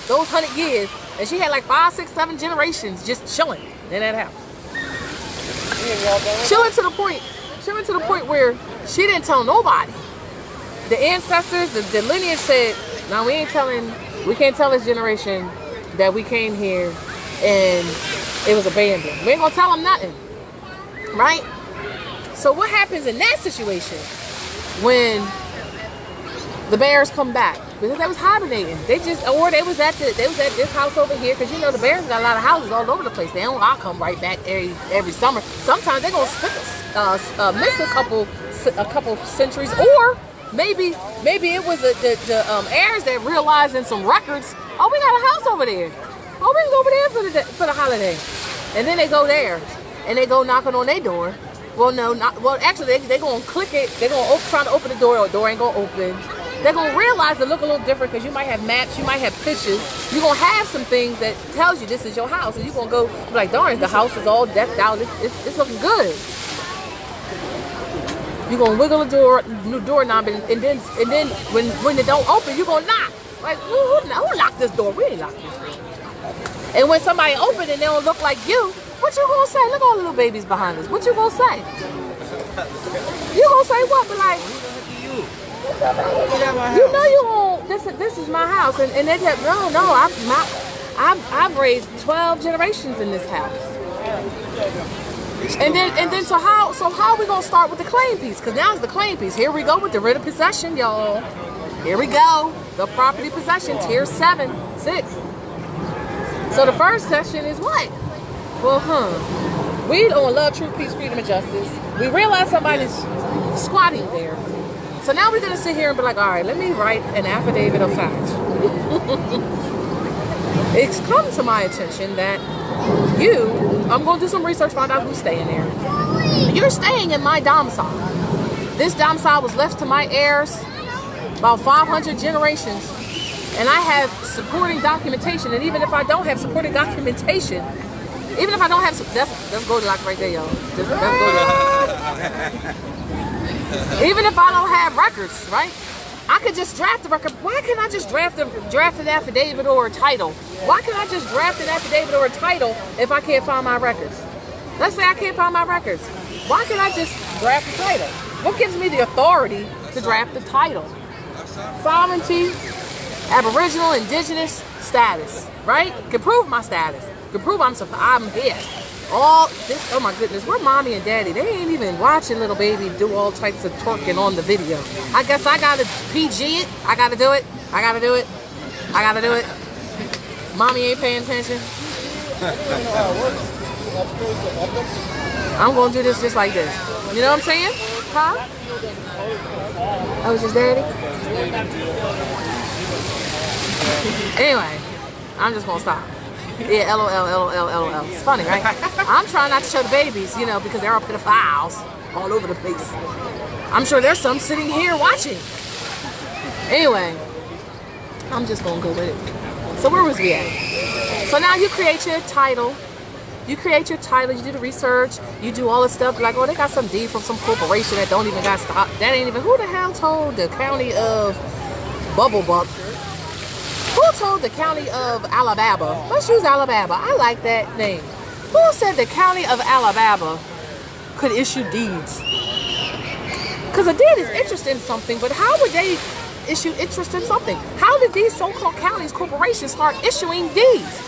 those 100 years, and she had 5, 6, 7 generations just chilling in that house. Chilling to the point where she didn't tell nobody. The ancestors, the lineage said, "Now we can't tell this generation that we came here and it was abandoned. We ain't gonna tell them nothing." Right? So what happens in that situation when the bears come back? Because they was hibernating. They was at this house over here, because the bears got a lot of houses all over the place. They don't all come right back every summer. Sometimes they're gonna miss a couple a couple centuries, or maybe it was the heirs that realized in some records, oh, we got a house over there. Oh, we can go over there for the holiday. And then they go there, and they go knocking on their door. Well, no, not well. Actually, they gonna click it. They gonna try to open the door, or the door ain't gonna open. They're gonna realize it look a little different because you might have maps, you might have pictures. You're gonna have some things that tells you this is your house, and you're gonna go be like, darn, the house is all decked out. It's looking good. You're gonna wiggle the doorknob, and then when it don't open, you're gonna knock. Like, who locked this door? We ain't locked this door. And when somebody open and they don't look like you, what you gonna say? Look at all the little babies behind us. What you gonna say? You gonna say what? But like, you know you won't. This is my house, and they said no. I've raised 12 generations in this house. And then so how are we gonna start with the claim piece? Because now it's the claim piece. Here we go with the writ of possession, y'all. Here we go. The property possession, tier 6. So the first section is what? Well, we on love, truth, peace, freedom, and justice. We realize somebody's squatting there. So now we're gonna sit here and be like, all right, let me write an affidavit of fact. It's come to my attention that I'm gonna do some research, find out who's staying there. You're staying in my domicile. This domicile was left to my heirs about 500 generations. And I have supporting documentation, and even if I don't have supporting documentation, even if I don't have, that's Goldilocks right there, y'all. That's Goldilocks. Even if I don't have records, right? I could just draft the record. Why can't I just draft an affidavit or a title? Why can't I just draft an affidavit or a title if I can't find my records? Let's say I can't find my records. Why can't I just draft the title? What gives me the authority to draft the title? Sovereignty, Aboriginal, indigenous status, right? Can prove my status. Can prove I'm here. All this, oh my goodness, where mommy and daddy? They ain't even watching little baby do all types of twerking on the video. I guess I gotta PG it. I gotta do it. Mommy ain't paying attention. I'm gonna do this just like this. You know what I'm saying? Huh? Oh, it's just daddy? Anyway, I'm just gonna stop. Yeah, LOL. It's funny, right? I'm trying not to show the babies, because they're all pedophiles all over the place. I'm sure there's some sitting here watching. Anyway, I'm just gonna go with it. So where was we at? So now you create your title. You create your title, you do the research, you do all the stuff like, oh, they got some deed from some corporation that don't even got stopped. That ain't even, who the hell told the county of Bubblebuck? Who told the county of Alabama? Let's use Alabama. I like that name. Who said the county of Alabama could issue deeds? Because a deed is interested in something, but how would they issue interest in something? How did these so-called counties, corporations start issuing deeds?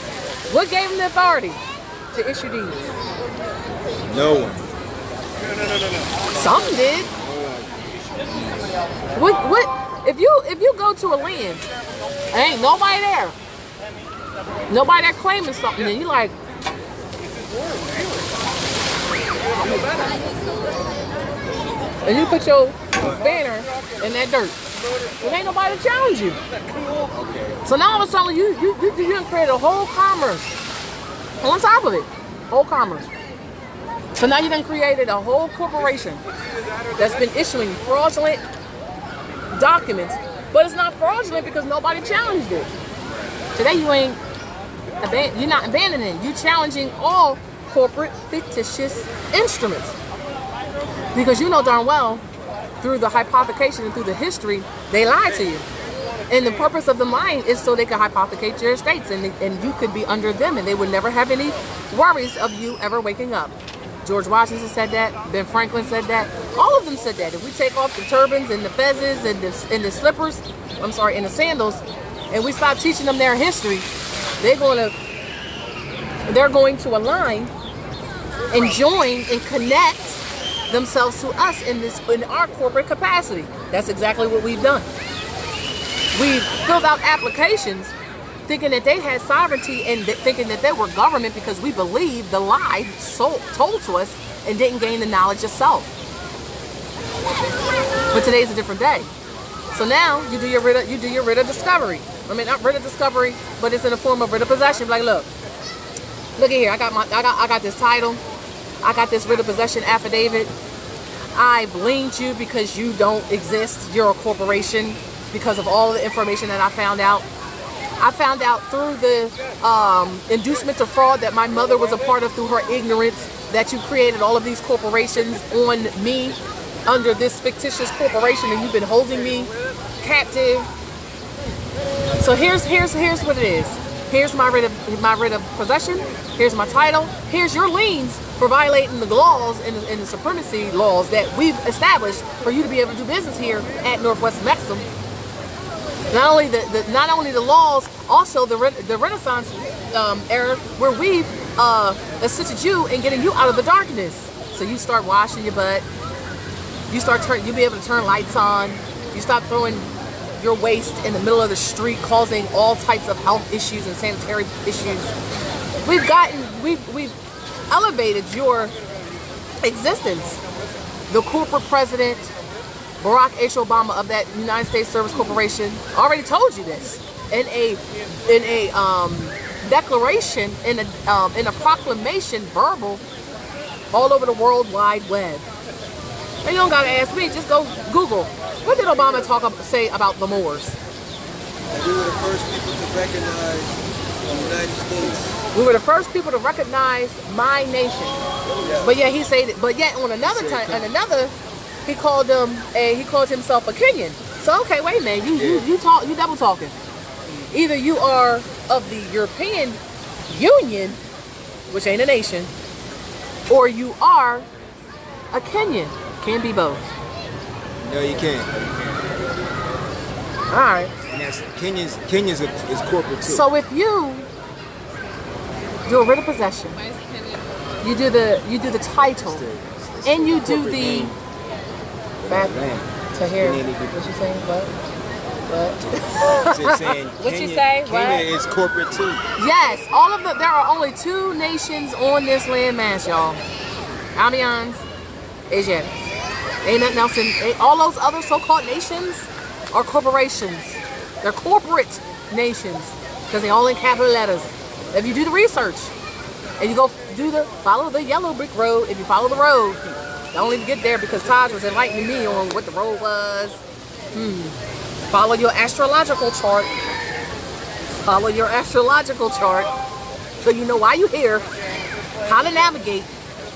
What gave them the authority to issue deeds? No one. Some did. What if you go to a land and ain't nobody there, nobody there claiming something, and you like, and you put your banner in that dirt, there ain't nobody to challenge you. So now all of a sudden you done created a whole commerce on top of it, whole commerce. So now you done created a whole corporation that's been issuing fraudulent documents, but it's not fraudulent because nobody challenged it. Today you're not abandoning, you challenging all corporate fictitious instruments, because you know darn well through the hypothecation and through the history they lied to you, and the purpose of them lying is so they can hypothecate your estates, and you could be under them, and they would never have any worries of you ever waking up. George Washington said that. Ben Franklin said that. All of them said that. If we take off the turbans and the fezzes and the slippers, and the sandals, and we stop teaching them their history, they're going to align and join and connect themselves to us in our corporate capacity. That's exactly what we've done. We've filled out applications thinking that they had sovereignty and thinking that they were government because we believed the lie told to us and didn't gain the knowledge of self. But today's a different day. So now you do your writ of discovery. I mean, not writ of discovery, but it's in the form of writ of possession. Like, look at here. I got this title. I got this writ of possession affidavit. I blamed you because you don't exist. You're a corporation because of all the information that I found out. I found out through the inducement to fraud that my mother was a part of through her ignorance, that you created all of these corporations on me under this fictitious corporation, and you've been holding me captive. So here's what it is. Here's my writ of possession. Here's my title. Here's your liens for violating the laws and the supremacy laws that we've established for you to be able to do business here at Northwest Amexem. Not only the laws, also the Renaissance era, where we've assisted you in getting you out of the darkness. So you start washing your butt. You'll be able to turn lights on. You stop throwing your waste in the middle of the street, causing all types of health issues and sanitary issues. We've elevated your existence. The corporate president, Barack H. Obama of that United States Service Corporation, already told you this in a declaration, in a proclamation, verbal, all over the World Wide Web. And you don't gotta ask me, just go Google. What did Obama say about the Moors? And we were the first people to recognize the United States. We were the first people to recognize my nation. Yeah. But yeah, he said it. But yet on another time, he called himself a Kenyan. So okay, wait a minute, you double talking. Either you are of the European Union, which ain't a nation, or you are a Kenyan. Can't be both. No, you can't. All right. And that's Kenyans is corporate too. So if you do a writ of possession, you do the title, and you do the back to here. What you saying? What? What you say? Kenya is corporate too. Yes, there are only two nations on this landmass, y'all. Albions, Asiatic. Ain't nothing else all those other so-called nations are corporations. They're corporate nations because they all in capital letters. If you do the research and you go follow the yellow brick road, if you follow the road, don't even get there because Taj was enlightening me on what the road was. Follow your astrological chart. Follow your astrological chart so you know why you're here, how to navigate.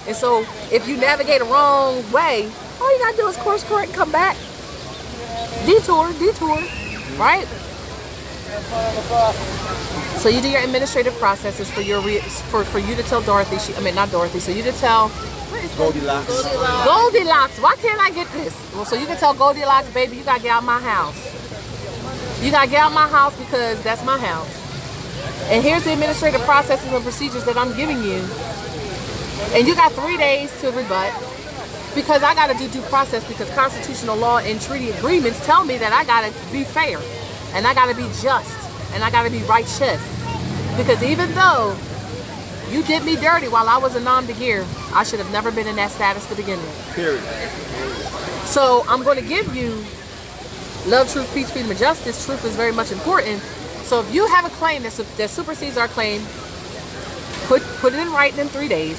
And so if you navigate the wrong way, all you gotta do is course correct and come back. Detour, right? So you do your administrative processes for you to tell Dorothy. Not Dorothy. So you to tell Goldilocks. Goldilocks. Why can't I get this? Well, so you can tell Goldilocks, baby, you gotta get out of my house. You gotta get out of my house because that's my house. And here's the administrative processes and procedures that I'm giving you. And you got 3 days to rebut. Because I got to do due process because constitutional law and treaty agreements tell me that I got to be fair and I got to be just and I got to be righteous. Because even though you did me dirty while I was a nom de guerre, I should have never been in that status to begin with. Period. So I'm going to give you love, truth, peace, freedom, and justice. Truth is very much important. So if you have a claim that supersedes our claim, put it in writing in 3 days.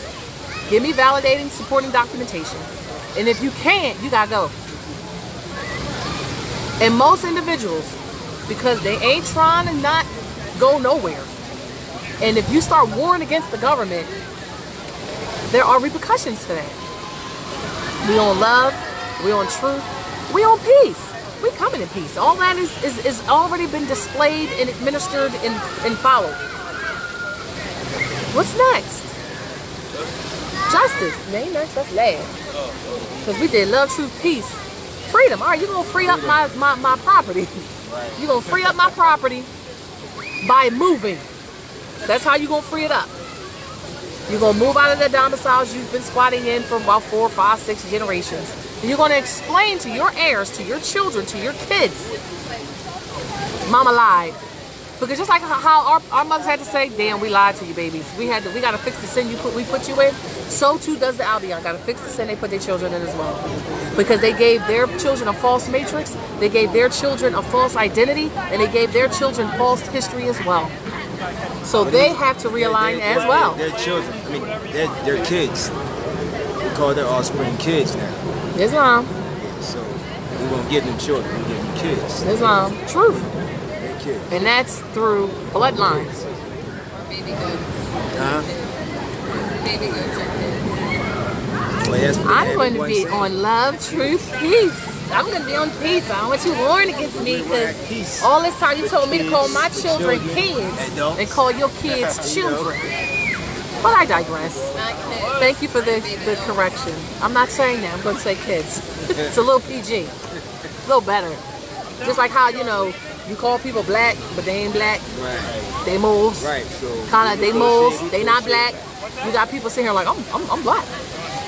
Give me validating, supporting documentation. And if you can't, you gotta go. And most individuals, because they ain't trying to not go nowhere. And if you start warring against the government, there are repercussions to that. We on love, we on truth, we on peace. We coming in peace. All that is already been displayed and administered and followed. What's next? Justice. It ain't next, that's last. Because we did love, truth, peace, freedom. All right, you're going to free up my property. You're going to free up my property by moving. That's how you're going to free it up. You're going to move out of the domiciles you've been squatting in for about 4, 5, 6 generations. And you're going to explain to your heirs, to your children, to your kids, Mama lied. Because just like how our mothers had to say, damn, we lied to you, babies. We got to fix the sin we put you in. So too does the Albion. Got to fix the sin they put their children in as well. Because they gave their children a false matrix. They gave their children a false identity. And they gave their children false history as well. So they have to realign as well. They're children. I mean, they're kids. We call their offspring kids now. Islam. So we won't give them children. We give them kids. Islam. Truth. Kids. And that's through bloodlines. Baby goats. Huh? Baby goats are kids. Well, that's what I'm going to everyone be said. on love, truth, peace. I'm going to be on peace. I don't want you warring against me because all this time you told me to call my children kids and call your kids children. But I digress. Not kids. Thank you for the correction. I'm not saying that. I'm going to say kids. It's a little PG. A little better. Just like how, you call people black, but they ain't black. Right. They moles. Right. So They moles. They not black. You got people sitting here like, I'm black.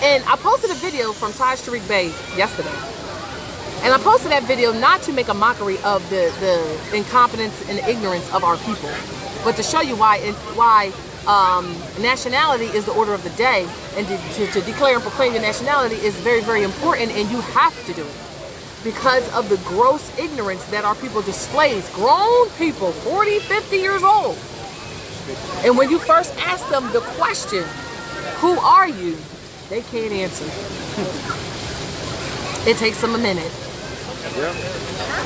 And I posted a video from Taj Tariq Bey yesterday. And I posted that video not to make a mockery of the incompetence and ignorance of our people, but to show you why nationality is the order of the day, and to declare and proclaim your nationality is very, very important, and you have to do it because of the gross ignorance that our people displays. Grown people, 40, 50 years old. And when you first ask them the question, who are you? They can't answer. It takes them a minute.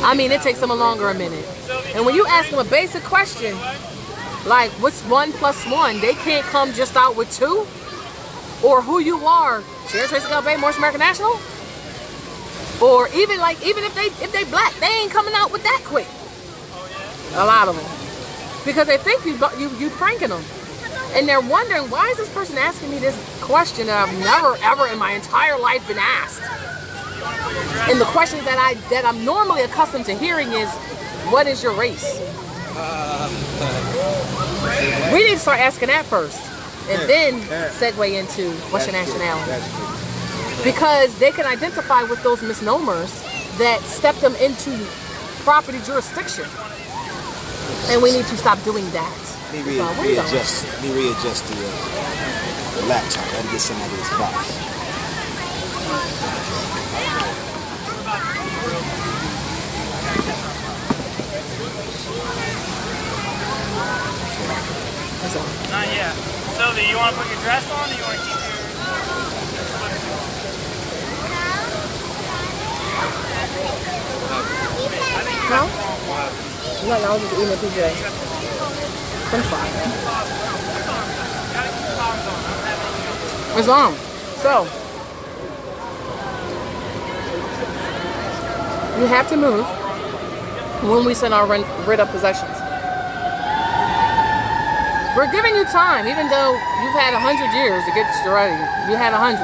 I mean, it takes them a minute. And when you ask them a basic question, like what's 1 + 1, they can't come just out with 2. Or who you are, Sharon Tracy Bay, Morris American National. Or even if they black, they ain't coming out with that quick. A lot of them, because they think you pranking them, and they're wondering, why is this person asking me this question that I've never ever in my entire life been asked? And the question that I'm normally accustomed to hearing is, what is your race? We need to start asking that first, and then segue into what's your nationality. Because they can identify with those misnomers that step them into property jurisdiction. And we need to stop doing that. Let me readjust the laptop. I gotta get some out of this box. Not yet. Sylvia, you want to put your dress on, or you want to keep your... No? No, I was just eating a PJ. French fry. It's on. So, you have to move when we send our rid of possessions. We're giving you time, even though you've had 100 years to get ready. You had 100+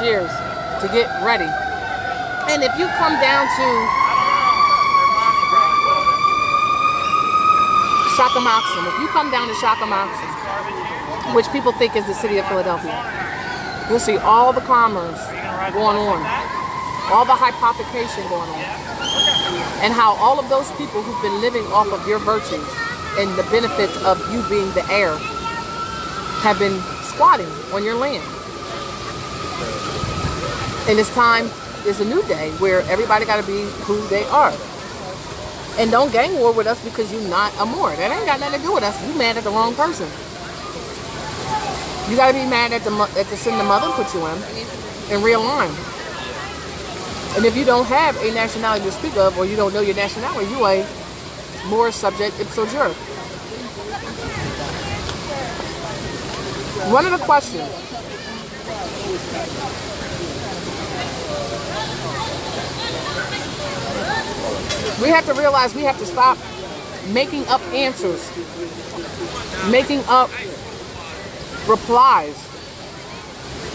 years to get ready. And if you come down to Shakamoxon, if you come down to Shakamoxon, which people think is the city of Philadelphia, you'll see all the commerce going on, all the hypothecation going on, and how all of those people who've been living off of your virtues and the benefits of you being the heir have been squatting on your land. And this time is a new day where everybody got to be who they are. And don't gang war with us because you're not a Moor. That ain't got nothing to do with us. You mad at the wrong person. You got to be mad at the sin the mother put you in and realign. And if you don't have a nationality to speak of, or you don't know your nationality, you a Moor subject ipso jure. One of the questions we have to realize, we have to stop making up answers, making up replies,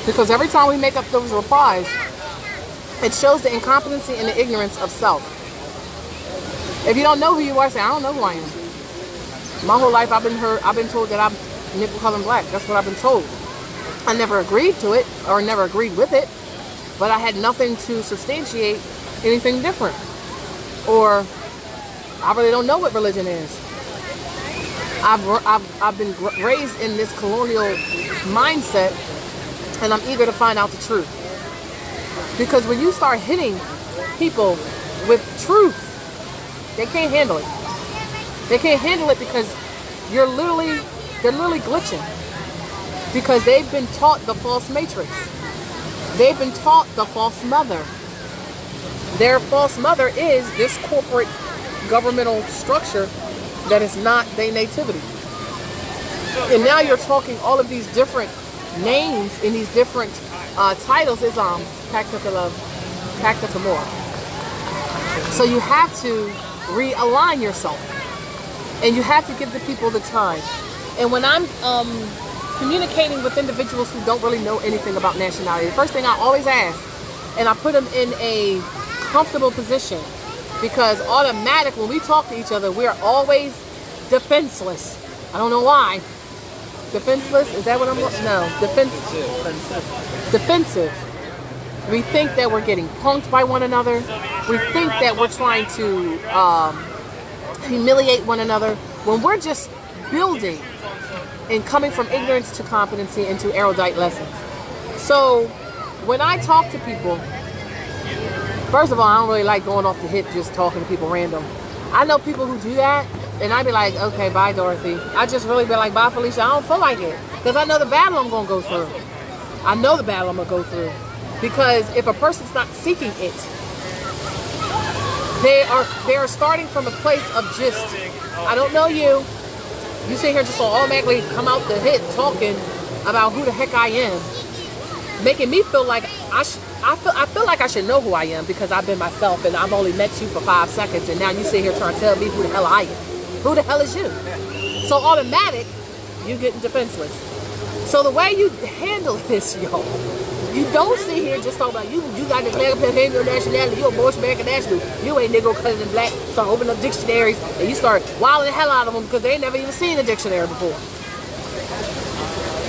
because every time we make up those replies, it shows the incompetency and the ignorance of self. If you don't know who you are, say, I don't know who I am. My whole life I've been told that I'm nickel colored black. That's what I've been told. I never agreed to it or never agreed with it, but I had nothing to substantiate anything different. Or I really don't know what religion is. I've been raised in this colonial mindset, and I'm eager to find out the truth. Because when you start hitting people with truth, they can't handle it. They can't handle it because they're literally glitching. Because they've been taught the false matrix. They've been taught the false mother. Their false mother is this corporate governmental structure that is not their nativity. And now you're talking all of these different names in these different titles. Is Pacta Tamor. So you have to realign yourself, and you have to give the people the time. And when I'm communicating with individuals who don't really know anything about nationality, the first thing I always ask, and I put them in a comfortable position, because automatic when we talk to each other, we're always defenseless. I don't know why. Defenseless? Is that what I'm? No, defensive. We think that we're getting punked by one another. We think that we're trying to humiliate one another when we're just building and coming from ignorance to competency into erudite lessons. So when I talk to people, first of all, I don't really like going off the hip just talking to people random. I know people who do that, and I be like, okay, bye, Dorothy. I just really be like, bye, Felicia. I don't feel like it, because I know the battle I'm going to go through. I know the battle I'm going to go through. Because if a person's not seeking it, they are starting from a place of just, I don't know you. You sit here just so automatically come out the hit talking about who the heck I am, making me feel like I feel like I should know who I am, because I've been myself and I've only met you for 5 seconds, and now you sit here trying to tell me who the hell I am. Who the hell is you? So automatic, you getting defenseless. So the way you handle this, y'all, you don't sit here just talking about you got the black Panamanian nationality, you're a Moorish American national, you ain't Negro colored and black. Start opening up dictionaries and you start wilding the hell out of them because they ain't never even seen a dictionary before.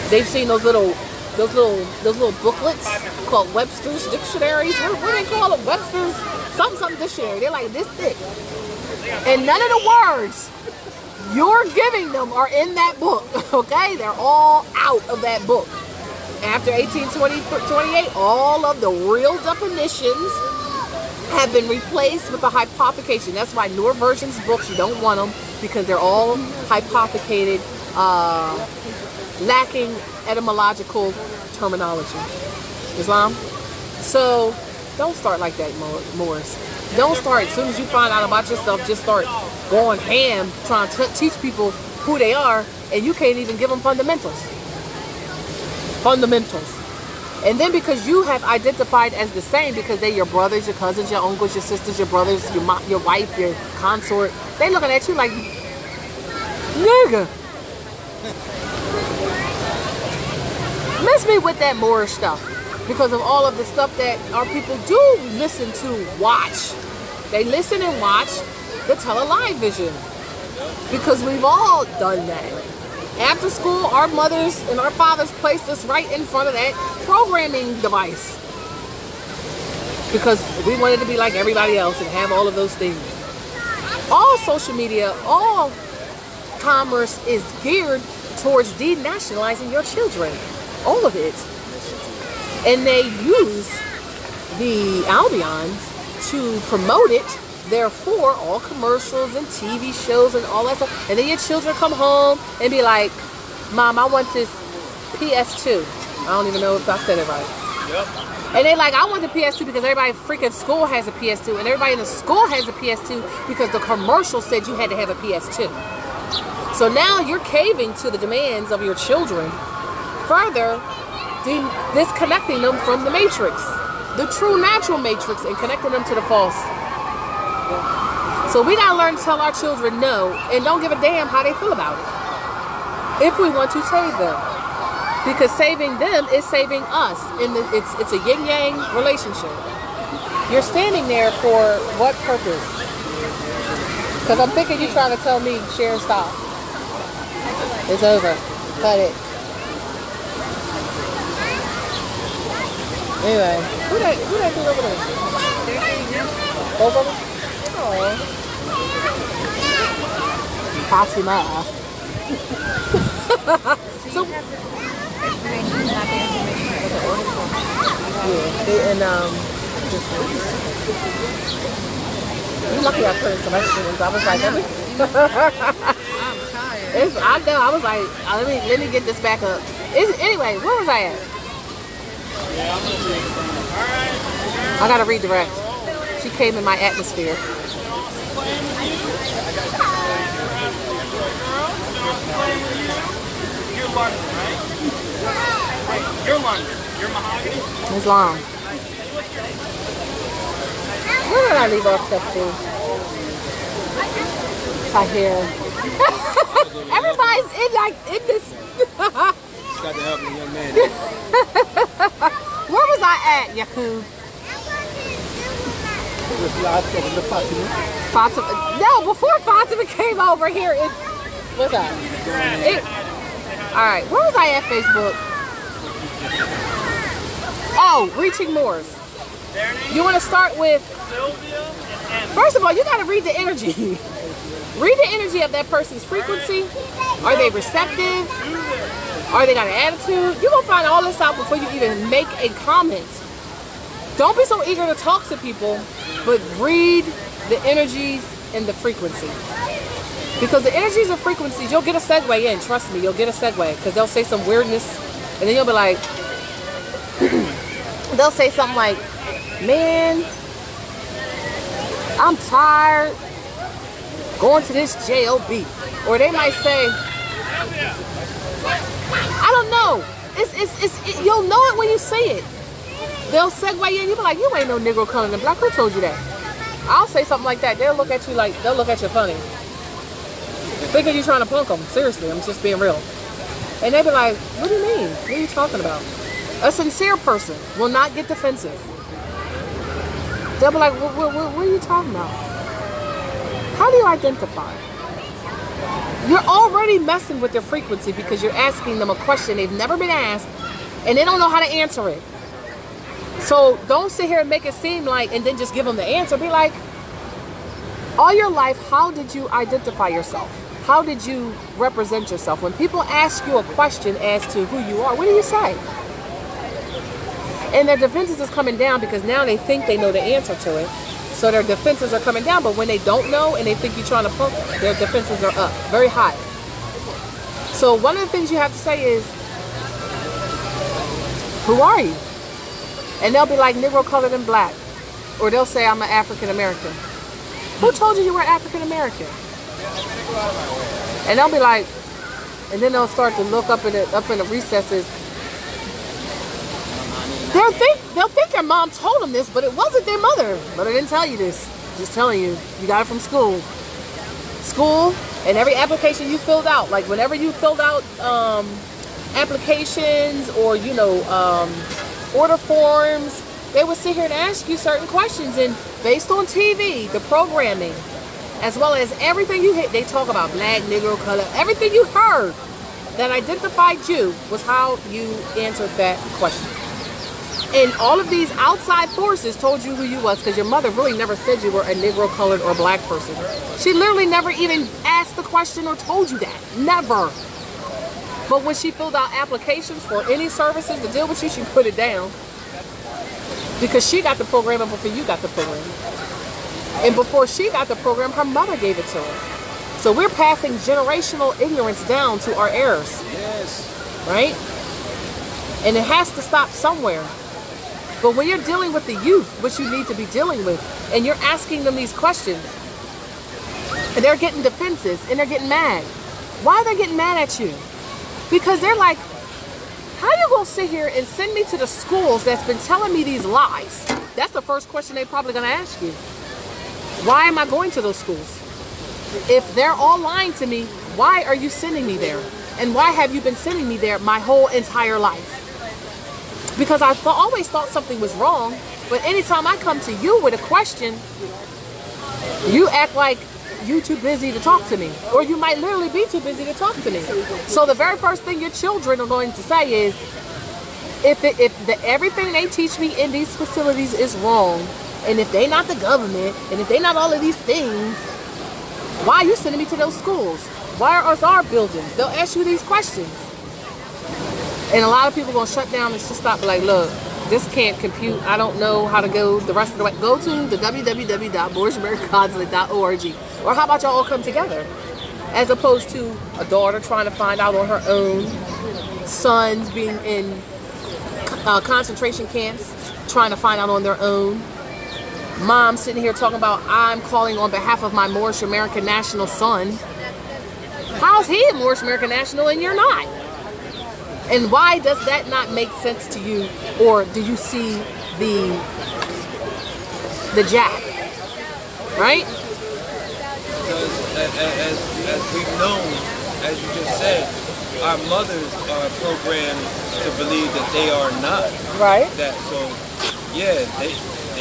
They've seen those little booklets called Webster's dictionaries. What do they call them? Webster's something dictionary. They're like this thick. And none of the words you're giving them are in that book, okay? They're all out of that book. After 1828, all of the real definitions have been replaced with a hypothecation. That's why newer versions books, you don't want them, because they're all hypothecated, lacking etymological terminology. Islam? So don't start like that, Morris. Don't start, as soon as you find out about yourself, just start going ham trying to teach people who they are, and you can't even give them fundamentals. And then because you have identified as the same, because they're your brothers, your cousins, your uncles, your sisters, your brothers, your wife, your consort, they looking at you like, nigga. Miss me with that Moorish stuff, because of all of the stuff that our people do listen to, watch. They listen and watch the television, because we've all done that. After school, our mothers and our fathers placed us right in front of that programming device, because we wanted to be like everybody else and have all of those things. All social media, all commerce is geared towards denationalizing your children. All of it. And they use the Albions to promote it. Therefore, all commercials and TV shows and all that stuff. And then your children come home and be like, Mom, I want this PS2. I don't even know if I said it right. Yep. And they're like, I want the PS2 because everybody freaking school has a PS2. And everybody in the school has a PS2 because the commercial said you had to have a PS2. So now you're caving to the demands of your children, further disconnecting them from the matrix, the true natural matrix, and connecting them to the false. So we gotta learn to tell our children no, and don't give a damn how they feel about it, if we want to save them, because saving them is saving us. It's a yin-yang relationship. You're standing there for what purpose? Because I'm thinking you're trying to tell me, Sharon, stop. It's over. Cut it. Anyway, who that dude over there? Both of them? Oh. Fatima. So Information, not the information for the order form. yeah, and you're lucky I put in some extra ones. I was like, I'm tired. I know. I was like, let me get this back up. Anyway, where was I at? I gotta redirect. She came in my atmosphere. You're London, right? Wait, you're London. You're mahogany? It's long. Where did I leave off stuff to? Right here. Everybody's in this. It's got to help the young man. Where was I at, Yakub? Fatima. No, before Fatima came over here. What's up? All right, where was I at Facebook? Oh, reaching Moors. You want to start with, first of all, you got to read the energy. Read the energy of that person's frequency. Are they receptive? Are they got an attitude? You're going to find all this out before you even make a comment. Don't be so eager to talk to people, but read the energies and the frequency. Because the energies and frequencies, you'll get a segue in. Trust me, you'll get a segue. Because they'll say some weirdness, and then you'll be like, they'll say something like, man, I'm tired going to this JOB. Or they might say, I don't know. You'll know it when you see it. They'll segue in. You'll be like, you ain't no Negro, colored, and black. Who told you that? I'll say something like that. They'll look at you funny. Thinking you're trying to punk them. Seriously, I'm just being real. And they be like, what do you mean? What are you talking about? A sincere person will not get defensive. They'll be like, what are you talking about? How do you identify? You're already messing with their frequency because you're asking them a question they've never been asked and they don't know how to answer it. So don't sit here and make it seem like, and then just give them the answer. Be like, all your life, how did you identify yourself? How did you represent yourself? When people ask you a question as to who you are, what do you say? And their defenses is coming down because now they think they know the answer to it. So their defenses are coming down, but when they don't know and they think you're trying to punk, their defenses are up, very high. So one of the things you have to say is, who are you? And they'll be like, Negro, colored, and black. Or they'll say, I'm an African American. Who told you were African American? And they'll be like, and then they'll start to look up in the recesses. They'll think their mom told them this, but it wasn't their mother. But I didn't tell you this. Just telling you, you got it from school. School and every application you filled out, like whenever you filled out applications or order forms, they would sit here and ask you certain questions, and based on TV, the programming, as well as everything you hit, they talk about black, Negro, color, everything you heard that identified you was how you answered that question. And all of these outside forces told you who you was because your mother really never said you were a Negro, colored, or black person. She literally never even asked the question or told you that. Never. But when she filled out applications for any services to deal with you, she put it down. Because she got the program before you got the program. And before she got the program, her mother gave it to her. So we're passing generational ignorance down to our heirs. Yes. Right? And it has to stop somewhere. But when you're dealing with the youth, which you need to be dealing with, and you're asking them these questions, and they're getting defenses, and they're getting mad. Why are they getting mad at you? Because they're like, how you gonna sit here and send me to the schools that's been telling me these lies? That's the first question they're probably gonna ask you. Why am I going to those schools? If they're all lying to me, why are you sending me there? And why have you been sending me there my whole entire life? Because I always thought something was wrong, but anytime I come to you with a question, you act like you too busy to talk to me, or you might literally be too busy to talk to me. So the very first thing your children are going to say is, if everything they teach me in these facilities is wrong, and if they not the government, and if they not all of these things, why are you sending me to those schools? Why are our buildings? They'll ask you these questions. And a lot of people gonna shut down and just stop like, look, this can't compute. I don't know how to go the rest of the way. Go to the www.porridgeamericanconsulate.org. Or how about y'all all come together? As opposed to a daughter trying to find out on her own, sons being in concentration camps, trying to find out on their own. Mom sitting here talking about, I'm calling on behalf of my Moorish American national son. How's he a Moorish American national and you're not? And why does that not make sense to you? Or do you see the jack? Right? Because as we've known, as you just said, our mothers are programmed to believe that they are not. Right. That so yeah, they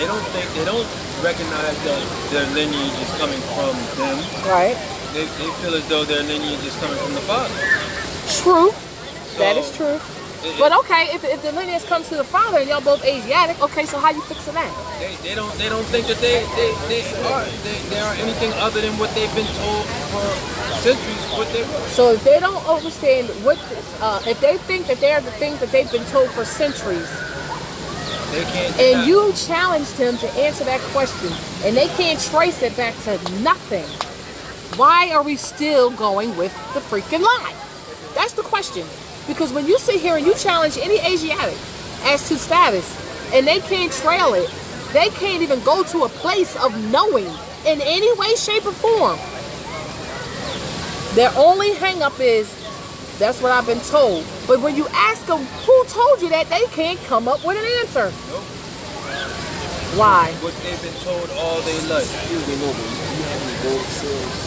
don't recognize that their lineage is coming from them. Right. They feel as though their lineage is coming from the father. True. So, that is true. But okay, if the lineage comes to the father and y'all both Asiatic, okay, so how you fixing that? They don't think that they are anything other than what they've been told for centuries what they were. So if they don't understand what, if they think that they are the things that they've been told for centuries, they can't. And you challenged them to answer that question, and they can't trace it back to nothing. Why are we still going with the freaking lie? That's the question. Because when you sit here and you challenge any Asiatic as to status, and they can't trail it, they can't even go to a place of knowing in any way, shape, or form. Their only hang-up is, that's what I've been told. But when you ask them who told you that, they can't come up with an answer. Nope. Why? What they've been told all their life.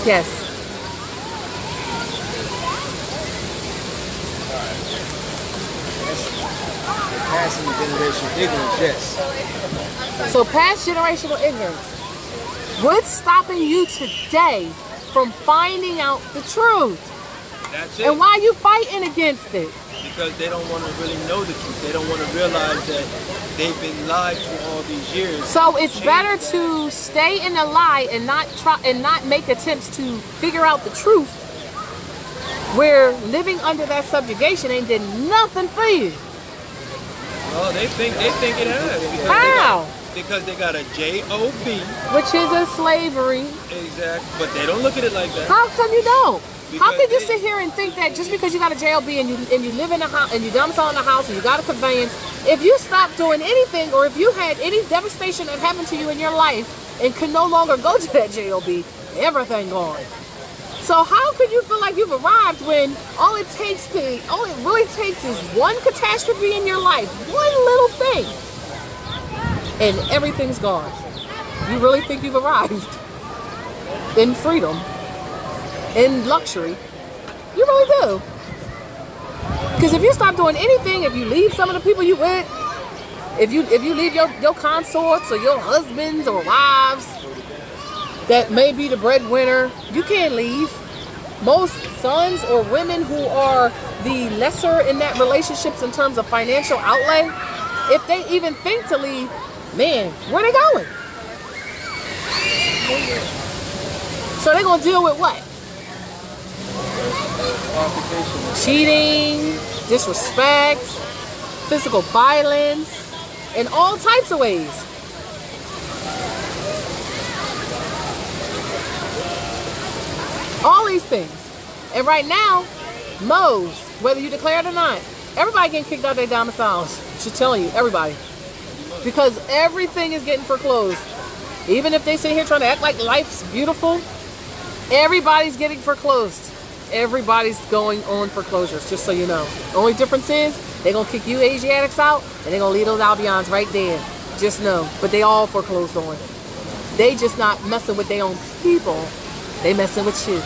Yes. Passing the generational ignorance, yes. So past generational ignorance. What's stopping you today from finding out the truth? That's it. And why are you fighting against it? Because they don't want to really know the truth. They don't want to realize that they've been lied to all these years. So it's better to stay in the lie and not make attempts to figure out the truth, where living under that subjugation ain't did nothing for you. Well, they think it has. How? Because they got a J-O-B. Which is a slavery. Exactly. But they don't look at it like that. How come you don't? How Because can you sit here and think that just because you got a JLB and you live in a house and you domicile in a house and you got a conveyance, if you stop doing anything or if you had any devastation that happened to you in your life and could no longer go to that JLB, everything gone. So how could you feel like you've arrived when all it really takes is one catastrophe in your life, one little thing, and everything's gone? You really think you've arrived in freedom, in luxury? You really do. Because if you stop doing anything, if you leave some of the people you with, if you leave your consorts or your husbands or wives that may be the breadwinner, you can't leave. Most sons or women who are the lesser in that relationships in terms of financial outlay, if they even think to leave, man, where they going? So they're going to deal with what? Cheating, disrespect, physical violence, in all types of ways. All these things. And right now, Mo's, whether you declare it or not, everybody getting kicked out of their domiciles. She's telling you, everybody. Because everything is getting foreclosed. Even if they sit here trying to act like life's beautiful, everybody's getting foreclosed. Everybody's going on foreclosures, just so you know. The only difference is they're going to kick you Asiatics out and they're going to leave those Albions right there. Just know. But they all foreclosed on. They just not messing with their own people. They messing with you.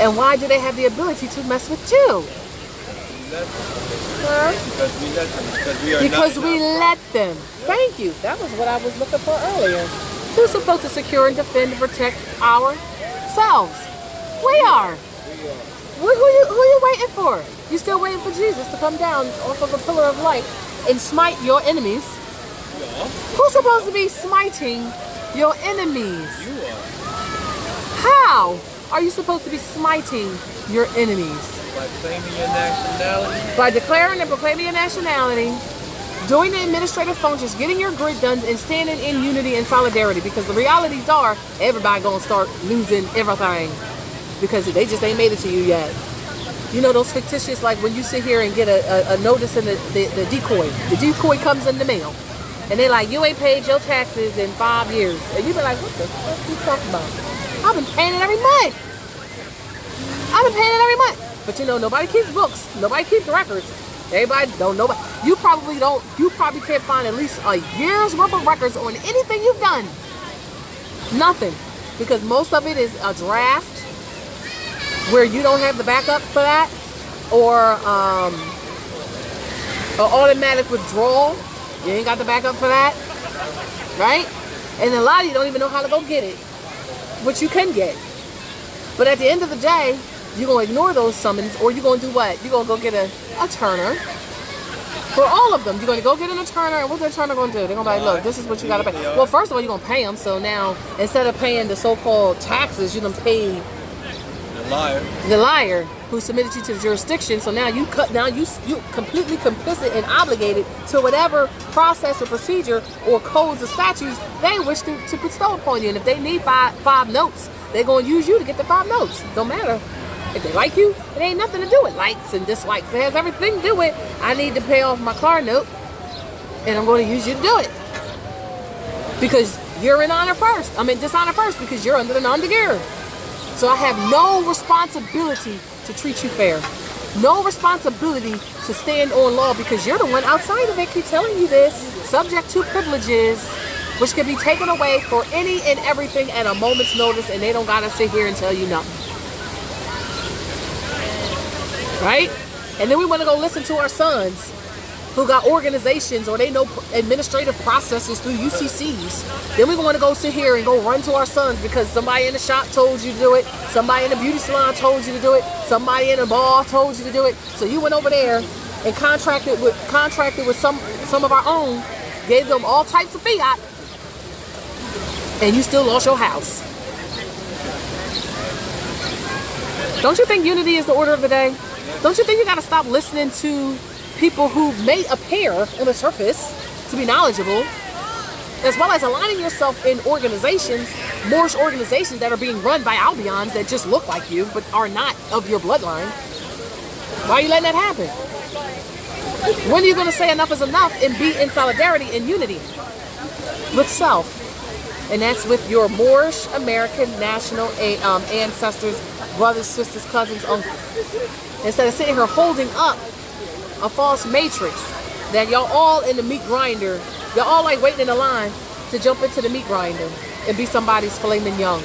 And why do they have the ability to mess with you? Because we let them. Thank you. That was what I was looking for earlier. Who's supposed to secure and defend and protect ourselves? We are. Who you waiting for? You still waiting for Jesus to come down off of a pillar of light and smite your enemies? Who's supposed to be smiting your enemies? You are. How? are you supposed to be smiting your enemies? By claiming your nationality. By declaring and proclaiming your nationality, doing the administrative functions, getting your grid done, and standing in unity and solidarity. Because the realities are, everybody gonna start losing everything because they just ain't made it to you yet. You know those fictitious, like when you sit here and get a notice in the decoy. The decoy comes in the mail. And they're like, you ain't paid your taxes in 5 years. And you be like, what the fuck are you talking about? I've been paying it every month. I've been paying it every month. But you know, nobody keeps books. Nobody keeps records. Everybody don't know. You probably can't find at least a year's worth of records on anything you've done. Nothing. Because most of it is a draft where you don't have the backup for that. Or an automatic withdrawal. You ain't got the backup for that. Right? And a lot of you don't even know how to go get it. Which you can get. But at the end of the day, you're going to ignore those summons, or you're going to do what? You're going to go get a turner. For all of them, you're going to go get an attorney, and what's the attorney going to do? They're going to be like, look, this is what you got to pay. Well, first of all, you're going to pay them, so now, instead of paying the so-called taxes, you're going to pay the liar who submitted you to the jurisdiction. So now you completely complicit and obligated to whatever process or procedure or codes or statutes they wish to bestow upon you. And if they need five notes, they're going to use you to get the 5 notes. Don't matter. If they like you, it ain't nothing to do with likes and dislikes. It has everything to do with, I need to pay off my car note, and I'm going to use you to do it. Because you're in honor first. I mean, dishonor first, because you're under the non-de-guerre. So I have no responsibility to treat you fair. No responsibility to stand on law, because you're the one outside of it. Keep telling you this. Subject to privileges, which can be taken away for any and everything at a moment's notice, and they don't got to sit here and tell you nothing. Right? And then we want to go listen to our sons who got organizations, or they know administrative processes through UCCs. Then we want to go sit here and go run to our sons because somebody in the shop told you to do it, somebody in the beauty salon told you to do it, somebody in the bar told you to do it. So you went over there and contracted with some of our own, gave them all types of fiat, and you still lost your house. Don't you think unity is the order of the day? Don't you think you got to stop listening to people who may appear on the surface to be knowledgeable, as well as aligning yourself in organizations, Moorish organizations that are being run by Albions that just look like you but are not of your bloodline? Why are you letting that happen? When are you going to say enough is enough and be in solidarity and unity with self? And that's with your Moorish American national ancestors, brothers, sisters, cousins, uncles. Instead of sitting here holding up a false matrix that y'all all in the meat grinder, y'all all like waiting in the line to jump into the meat grinder and be somebody's filet mignon.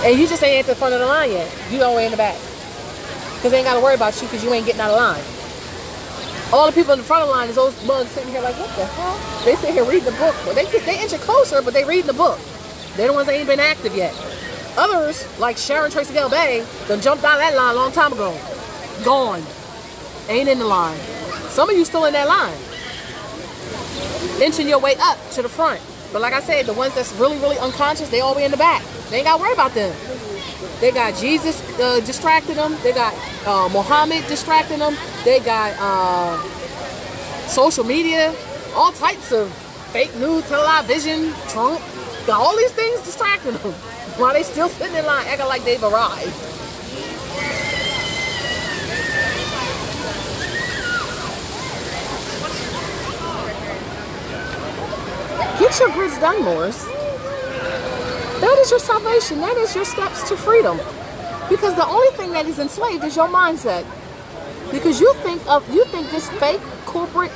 And you just ain't at the front of the line yet. You all the way in the back. Because they ain't got to worry about you because you ain't getting out of line. All the people in the front of the line is those mugs sitting here like, what the hell? They sit here reading the book. Well, they inch it closer, but they reading the book. They're the ones that ain't been active yet. Others, like Sharon Tracy Gale Bay, done jumped out of that line a long time ago. Gone. Ain't in the line. Some of you still in that line. Inching your way up to the front. But like I said, the ones that's really, really unconscious, they all the way in the back. They ain't got to worry about them. They got Jesus distracting them. They got Muhammad distracting them. They got social media, all types of fake news, television, Trump. Got all these things distracting them while they still sitting in line acting like they've arrived. Get your grids done, Morris. That is your salvation. That is your steps to freedom. Because the only thing that is enslaved is your mindset. Because you think this fake corporate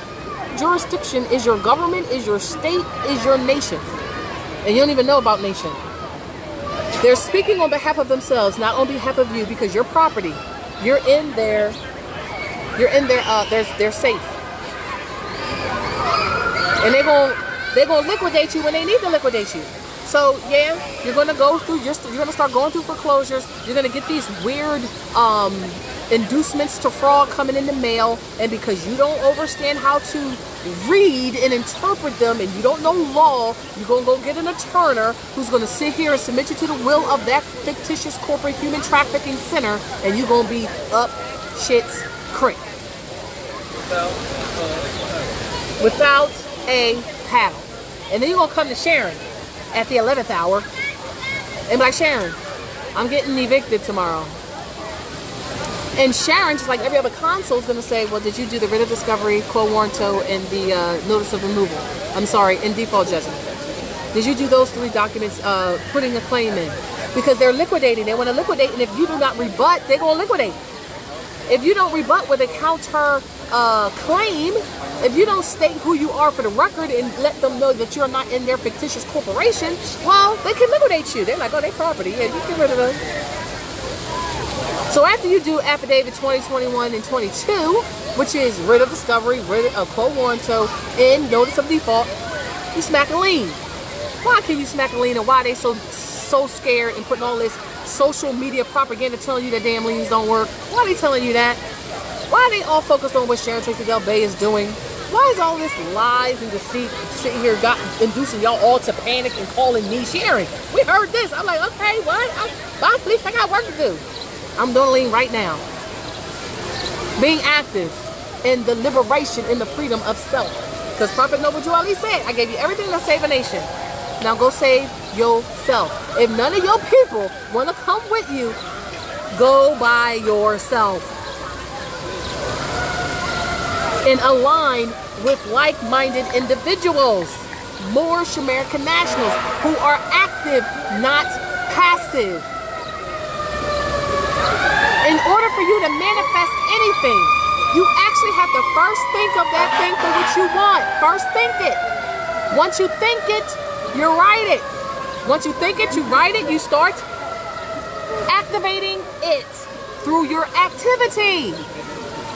jurisdiction is your government, is your state, is your nation. And you don't even know about nation. They're speaking on behalf of themselves, not on behalf of you, because your property, they're safe. And they're gonna liquidate you when they need to liquidate you. So yeah, you're gonna go through. You're gonna start going through foreclosures. You're gonna get these weird inducements to fraud coming in the mail, and because you don't understand how to read and interpret them, and you don't know law, you're gonna go get an attorney who's gonna sit here and submit you to the will of that fictitious corporate human trafficking center, and you're gonna be up shit's creek without a paddle. And then you're gonna come to Sharon at the 11th hour and be like, Sharon, I'm getting evicted tomorrow. And Sharon, just like every other consul, is going to say, well, did you do the writ of discovery, quo warranto, and the notice of removal? I'm sorry, in default judgment. Did you do those 3 documents, putting a claim in? Because they're liquidating. They want to liquidate, and if you do not rebut, they're going to liquidate. If you don't rebut with a counter claim, if you don't state who you are for the record and let them know that you're not in their fictitious corporation, well, they can liquidate you. They're like, oh, they property. Yeah, you get rid of them. So after you do affidavit 20, 21, and 22, which is writ of discovery, writ of quo warranto, and notice of default, you smack a lien. Why can you smack a lien, and why are they so scared and putting all this social media propaganda telling you that damn liens don't work? Why are they telling you that? Why are they all focused on what Sharon Tracy Del Bay is doing? Why is all this lies and deceit sitting here inducing y'all all to panic and calling me Sharon? We heard this. I'm like, okay, what? Bye, please, I got work to do. I'm doing a lien right now. Being active in the liberation and the freedom of self. Because Prophet Noble Drew Ali said, I gave you everything to save a nation. Now go save yourself. If none of your people want to come with you, go by yourself. And align with like-minded individuals. More American nationals who are active, not passive. In order for you to manifest anything, you actually have to first think of that thing for which you want. First think it. Once you think it, you write it. Once you think it, you write it, you start activating it through your activity.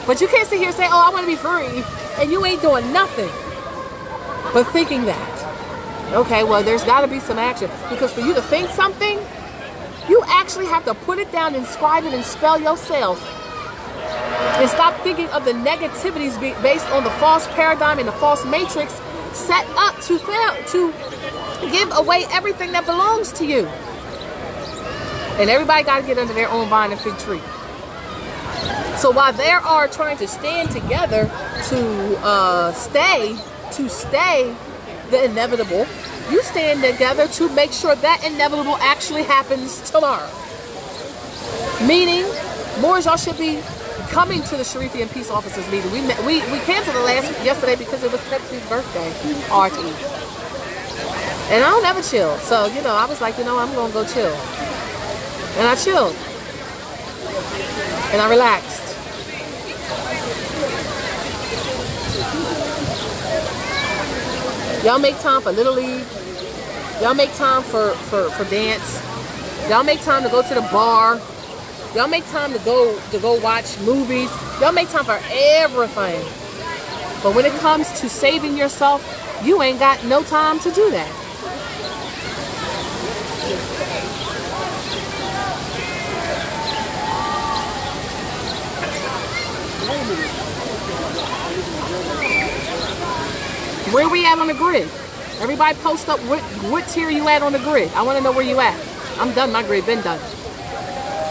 But you can't sit here and say, oh, I want to be free, and you ain't doing nothing but thinking that. Okay, well, there's got to be some action. Because for you to think something, you actually have to put it down, inscribe it, and spell yourself. And stop thinking of the negativities based on the false paradigm and the false matrix set up to give away everything that belongs to you. And everybody got to get under their own vine and fig tree. So while they are trying to stand together to stay the inevitable, you stand together to make sure that inevitable actually happens tomorrow. Meaning, more y'all should be coming to the Sharifian Peace Officers meeting. We canceled it yesterday because it was Pepsi's birthday, RT. And I don't ever chill. So, I was like, I'm going to go chill. And I chilled. And I relaxed. Y'all make time for Little League. Y'all make time for dance. Y'all make time to go to the bar. Y'all make time to go watch movies. Y'all make time for everything. But when it comes to saving yourself, you ain't got no time to do that. Where we at on the grid? Everybody post up what tier you at on the grid. I want to know where you at. I'm done. My grid been done.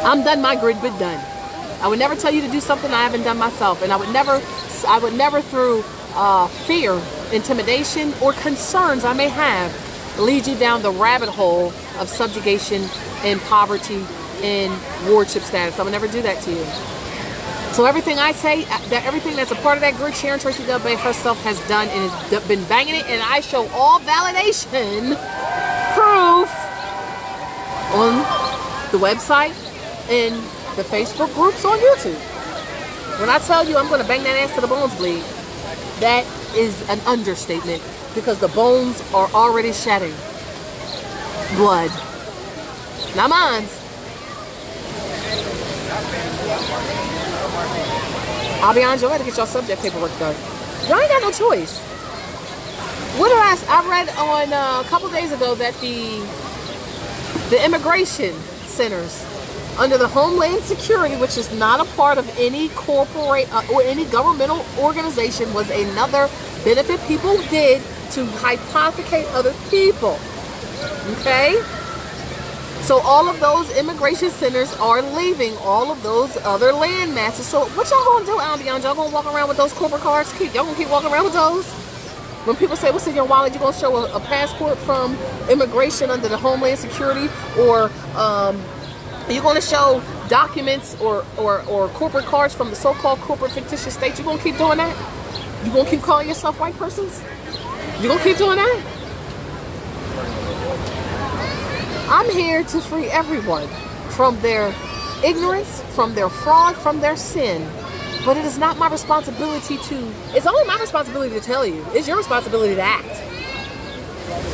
I'm done. My grid been done. I would never tell you to do something I haven't done myself, and I would never through fear, intimidation, or concerns I may have lead you down the rabbit hole of subjugation and poverty and wardship status. I would never do that to you. So everything I say, everything that's a part of that grid, Sharon Tracy Del Bay herself has done and has been banging it, and I show all validation, proof on the website and the Facebook groups on YouTube. When I tell you I'm going to bang that ass to the bones bleed, that is an understatement, because the bones are already shedding blood. Not mine. Albions, y'all gotta get y'all subject paperwork done. Y'all ain't got no choice. What did I read on a couple days ago that the immigration centers under the Homeland Security, which is not a part of any corporate or any governmental organization, was another benefit people did to hypothecate other people. Okay? So all of those immigration centers are leaving all of those other land masses. So what y'all gonna do, Albions? Y'all gonna walk around with those corporate cards? Y'all gonna keep walking around with those? When people say, what's in your wallet, you gonna show a passport from immigration under the Homeland Security, or you're going to show documents or corporate cards from the so-called corporate fictitious state? You going to keep doing that? You going to keep calling yourself white persons? You going to keep doing that? I'm here to free everyone from their ignorance, from their fraud, from their sin. But it is not my responsibility to, it's only my responsibility to tell you. It's your responsibility to act.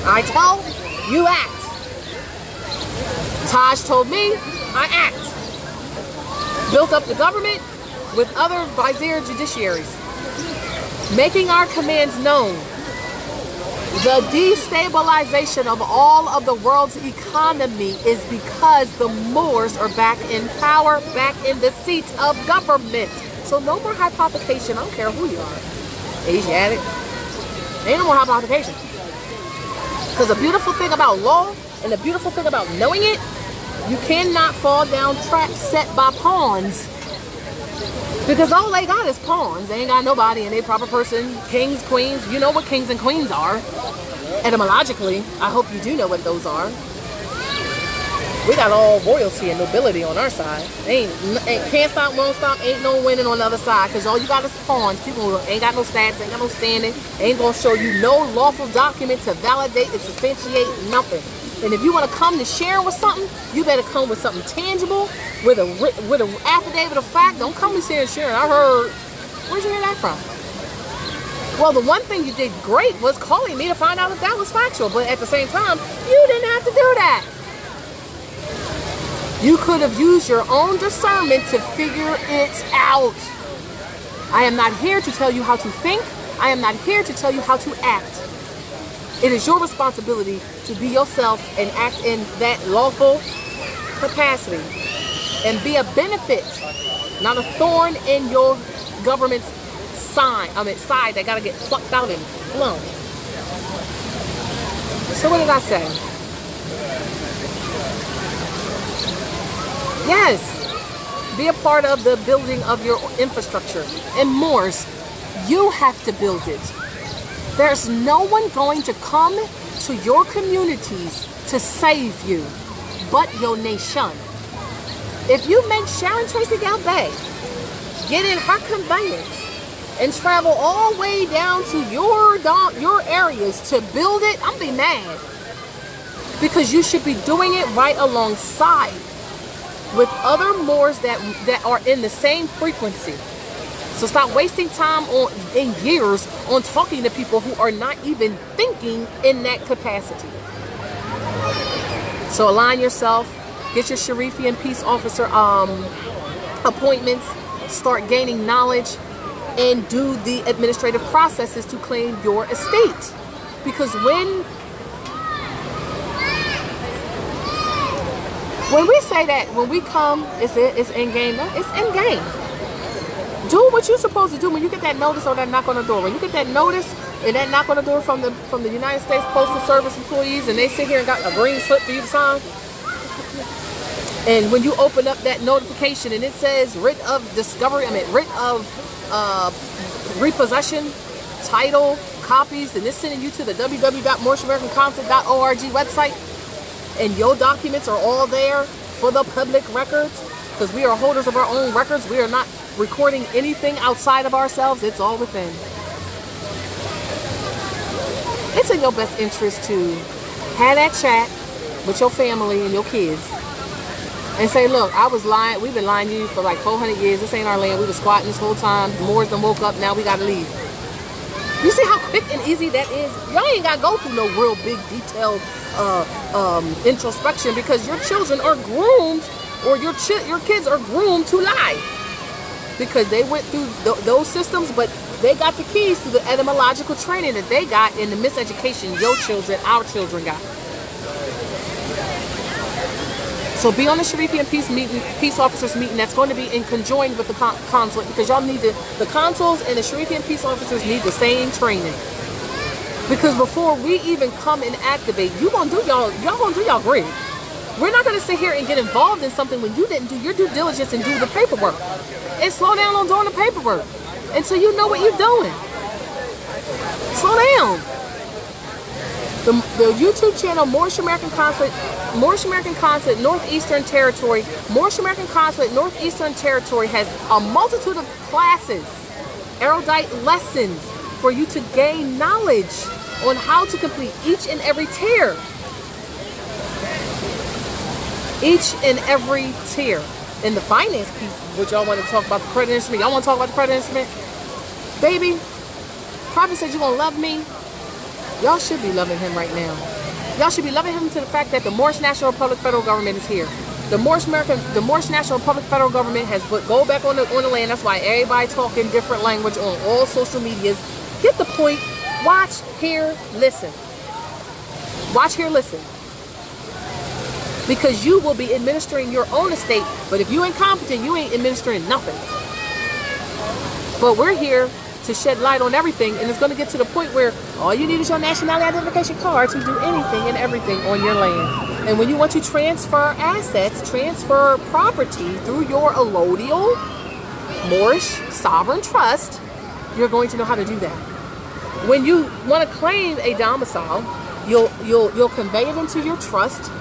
I tell, you act. Taj told me, I act. Built up the government with other vizier judiciaries, making our commands known. The destabilization of all of the world's economy is because the Moors are back in power, back in the seats of government. So no more hypothecation. I don't care who you are. Asiatic. Ain't no more hypothecation. Because the beautiful thing about law and the beautiful thing about knowing it, you cannot fall down traps set by pawns. Because all they got is pawns. They ain't got nobody in a proper person. Kings, queens. You know what kings and queens are. Etymologically, I hope you do know what those are. We got all royalty and nobility on our side. Ain't can't stop, won't stop, ain't no winning on the other side. Because all you got is pawns. People ain't got no stats, ain't got no standing, ain't going to show you no lawful document to validate and substantiate nothing. And if you want to come to share with something, you better come with something tangible, with an affidavit of fact. Don't come to share and share. I heard, where'd you hear that from? Well, the one thing you did great was calling me to find out if that was factual. But at the same time, you didn't have to do that. You could have used your own discernment to figure it out. I am not here to tell you how to think. I am not here to tell you how to act. It is your responsibility to be yourself and act in that lawful capacity. And be a benefit, not a thorn in your government's side that got to get plucked out and blown. So what did I say? Yes, be a part of the building of your infrastructure. And Moors, you have to build it. There's no one going to come to your communities to save you but your nation. If you make Sharon Tracy Galbay get in her conveyance and travel all the way down to your areas to build it, I'm be mad. Because you should be doing it right alongside with other Moors that are in the same frequency. So stop wasting time in years on talking to people who are not even thinking in that capacity. So align yourself, get your Sharifian peace officer appointments, start gaining knowledge, and do the administrative processes to claim your estate. Because when we say that, when we come, it's in game. It's in game. Do what you're supposed to do when you get that notice or that knock on the door. When you get that notice and that knock on the door from the United States Postal Service employees, and they sit here and got a green slip for you to sign. And when you open up that notification and it says writ of repossession, title, copies, and it's sending you to the www.moorisamericanconsulate.org website, and your documents are all there for the public records, because we are holders of our own records. We are not recording anything outside of ourselves. It's all within. It's in your best interest to have that chat with your family and your kids and say, look, I was lying. We've been lying to you for like 400 years. This ain't our land. We were squatting this whole time. The Moors done woke up. Now we got to leave. You see how quick and easy that is? Y'all ain't got to go through no real big detailed introspection, because your children are groomed, or your kids are groomed to lie, because they went through those systems. But They got the keys to the etymological training that they got in the miseducation your children, our children got. So be on the Sharifian peace officers meeting that's going to be in conjoined with the consulate, because y'all need the consuls and the Sharifian peace officers need the same training. Because before we even come and activate, y'all gonna do y'all grid. We're not gonna sit here and get involved in something when you didn't do your due diligence and do the paperwork. And slow down on doing the paperwork until you know what you're doing. Slow down. The YouTube channel Moorish American Consulate, Northeastern Territory, Moorish American Consulate, Northeastern Territory has a multitude of classes, erudite lessons for you to gain knowledge on how to complete each and every tier. Each and every tier. In the finance piece, what y'all want to talk about the credit instrument? Y'all want to talk about the credit instrument? Baby, Prophet said you're going to love me. Y'all should be loving him right now. Y'all should be loving him to the fact that the Moorish National Republic federal government is here. The Moorish National Republic federal government has put gold back on the land. That's why everybody talking different language on all social medias. Get the point. Watch, hear, listen. Watch, hear, listen. Because you will be administering your own estate, but if you incompetent, you ain't administering nothing. But we're here to shed light on everything, and it's going to get to the point where all you need is your nationality identification card to do anything and everything on your land. And when you want to transfer assets, transfer property through your allodial Moorish sovereign trust, you're going to know how to do that. When you want to claim a domicile, you'll convey it into your trust.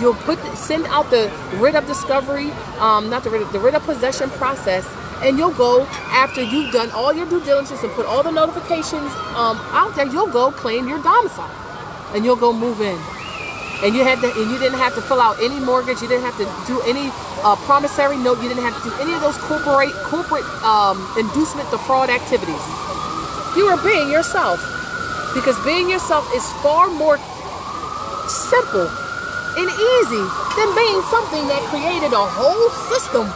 You'll send out the writ of discovery, the writ of possession process, and you'll go after you've done all your due diligence and put all the notifications out there. You'll go claim your domicile, and you'll go move in. And you didn't have to fill out any mortgage. You didn't have to do any promissory note. You didn't have to do any of those corporate inducement to fraud activities. You are being yourself, because being yourself is far more simple and easy than being something that created a whole system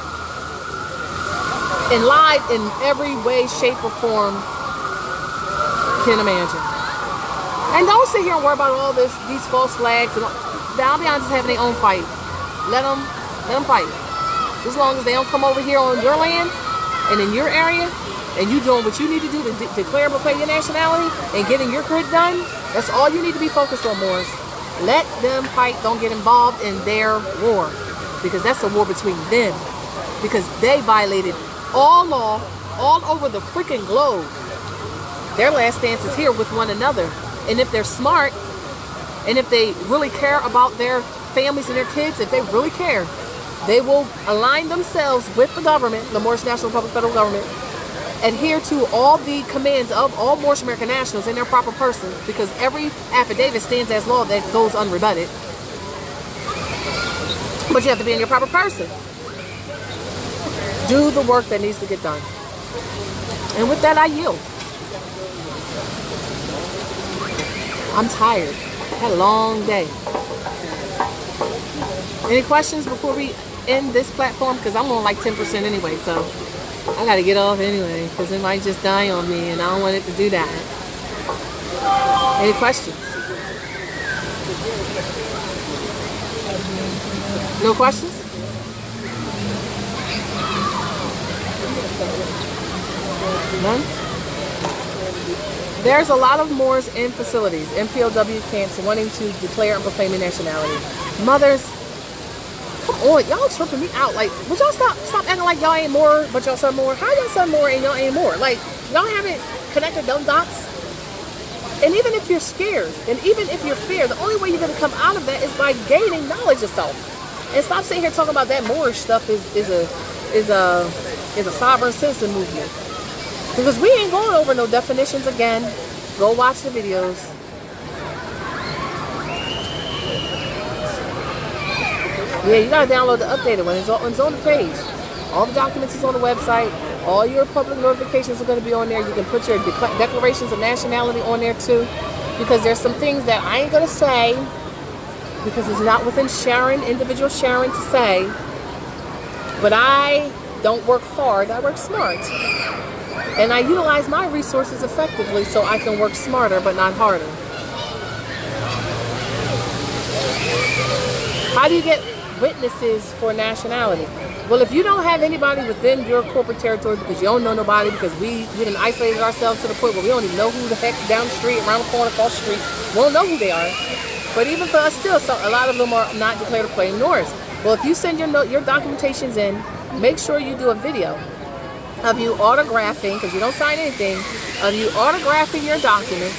and lied in every way, shape, or form you can imagine. And don't sit here and worry about all these false flags. And the Albions is having their own fight. Let them fight. As long as they don't come over here on your land and in your area, and you doing what you need to do to declare and proclaim your nationality and getting your grid done, that's all you need to be focused on, Moors. Let them fight. Don't get involved in their war, because that's a war between them, because they violated all law all over the freaking globe. Their last stance is here with one another. And if they're smart, and if they really care about their families and their kids, if they really care, they will align themselves with the government, the Moorish National Republic federal government, adhere to all the commands of all Moorish American nationals in their proper person, because every affidavit stands as law that goes unrebutted. But you have to be in your proper person. Do the work that needs to get done. And with that, I yield. I'm tired. I had a long day. Any questions before we end this platform? Because I'm on like 10% anyway, so I got to get off anyway, because it might just die on me, and I don't want it to do that. Any questions? No questions? None? There's a lot of Moors in facilities, MPOW camps, wanting to declare and proclaim their nationality. Mothers, come on, y'all tripping me out. Like, would y'all stop acting like y'all ain't Moor, but y'all son Moor? How y'all son Moor and y'all ain't Moor? Like, y'all haven't connected those dots? And even if you're scared, and even if you're feared, the only way you're going to come out of that is by gaining knowledge of self. And stop sitting here talking about that Moorish stuff is a sovereign citizen movement. Because we ain't going over no definitions again. Go watch the videos. Yeah, you gotta download the updated one. It's on the page. All the documents is on the website. All your public notifications are going to be on there. You can put your declarations of nationality on there too. Because there's some things that I ain't gonna say, because it's not within individual Sharon to say. But I don't work hard, I work smart. And I utilize my resources effectively so I can work smarter but not harder. How do you get witnesses for nationality? Well, if you don't have anybody within your corporate territory because you don't know nobody, because we done isolated ourselves to the point where we don't even know who the heck down the street, around the corner, across the street, we don't know who they are. But even for us still, so a lot of them are not declared plain Norse. Well, if you send your documentations in, make sure you do a video of you autographing, because you don't sign anything, of you autographing your documents.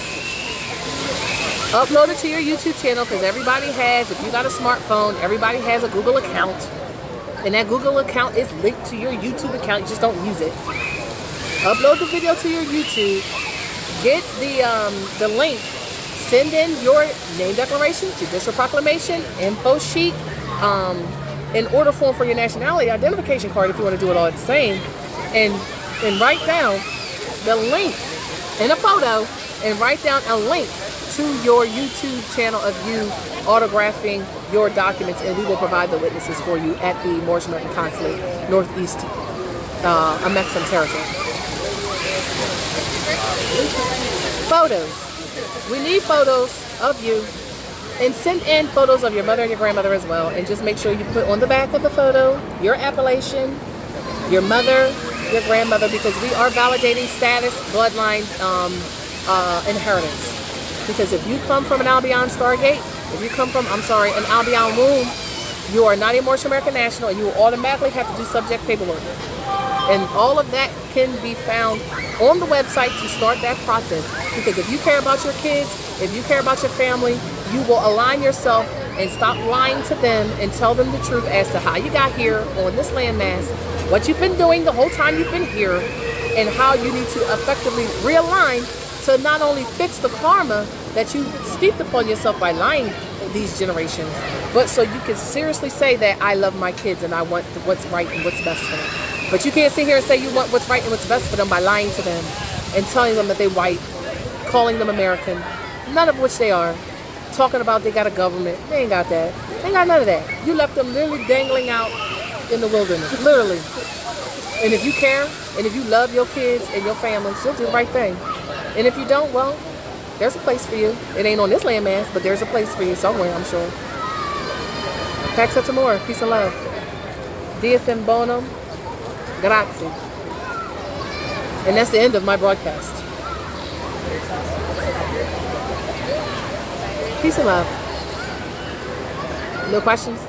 Upload it to your YouTube channel, because everybody has, if you got a smartphone, everybody has a Google account. And that Google account is linked to your YouTube account. You just don't use it. Upload the video to your YouTube. Get the link. Send in your name declaration, judicial proclamation, info sheet, in order form for your nationality identification card if you want to do it all at the same. And write down the link in a photo and write down a link to your YouTube channel of you autographing your documents, and we will provide the witnesses for you at the Moorish American Consulate, Northwest Amexem territory. Photos. We need photos of you, and send in photos of your mother and your grandmother as well, and just make sure you put on the back of the photo your appellation, your mother, your grandmother, because we are validating status, bloodline, inheritance. Because if you come from an Albion Stargate, if you come from, an Albion womb, you are not a Moorish American national, and you will automatically have to do subject paperwork. And all of that can be found on the website to start that process. Because if you care about your kids, if you care about your family, you will align yourself and stop lying to them and tell them the truth as to how you got here on this landmass, what you've been doing the whole time you've been here, and how you need to effectively realign to not only fix the karma that you steeped upon yourself by lying these generations, but so you can seriously say that I love my kids and I want what's right and what's best for them. But you can't sit here and say you want what's right and what's best for them by lying to them and telling them that they're white, calling them American, none of which they are, talking about they got a government. They ain't got that. They ain't got none of that. You left them literally dangling out in the wilderness, literally. And if you care, and if you love your kids and your families, you'll do the right thing. And if you don't, well, there's a place for you. It ain't on this landmass, but there's a place for you somewhere, I'm sure. Pax et amor, peace and love. Dies in bonum, grazie. And that's the end of my broadcast. Peace and love. No questions?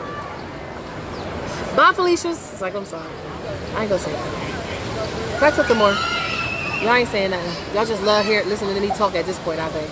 Bye, Felicia's. It's like, I'm sorry. I ain't gonna say anything. Pax et amor. Y'all ain't saying nothing. Y'all just love listening to me talk at this point, I think.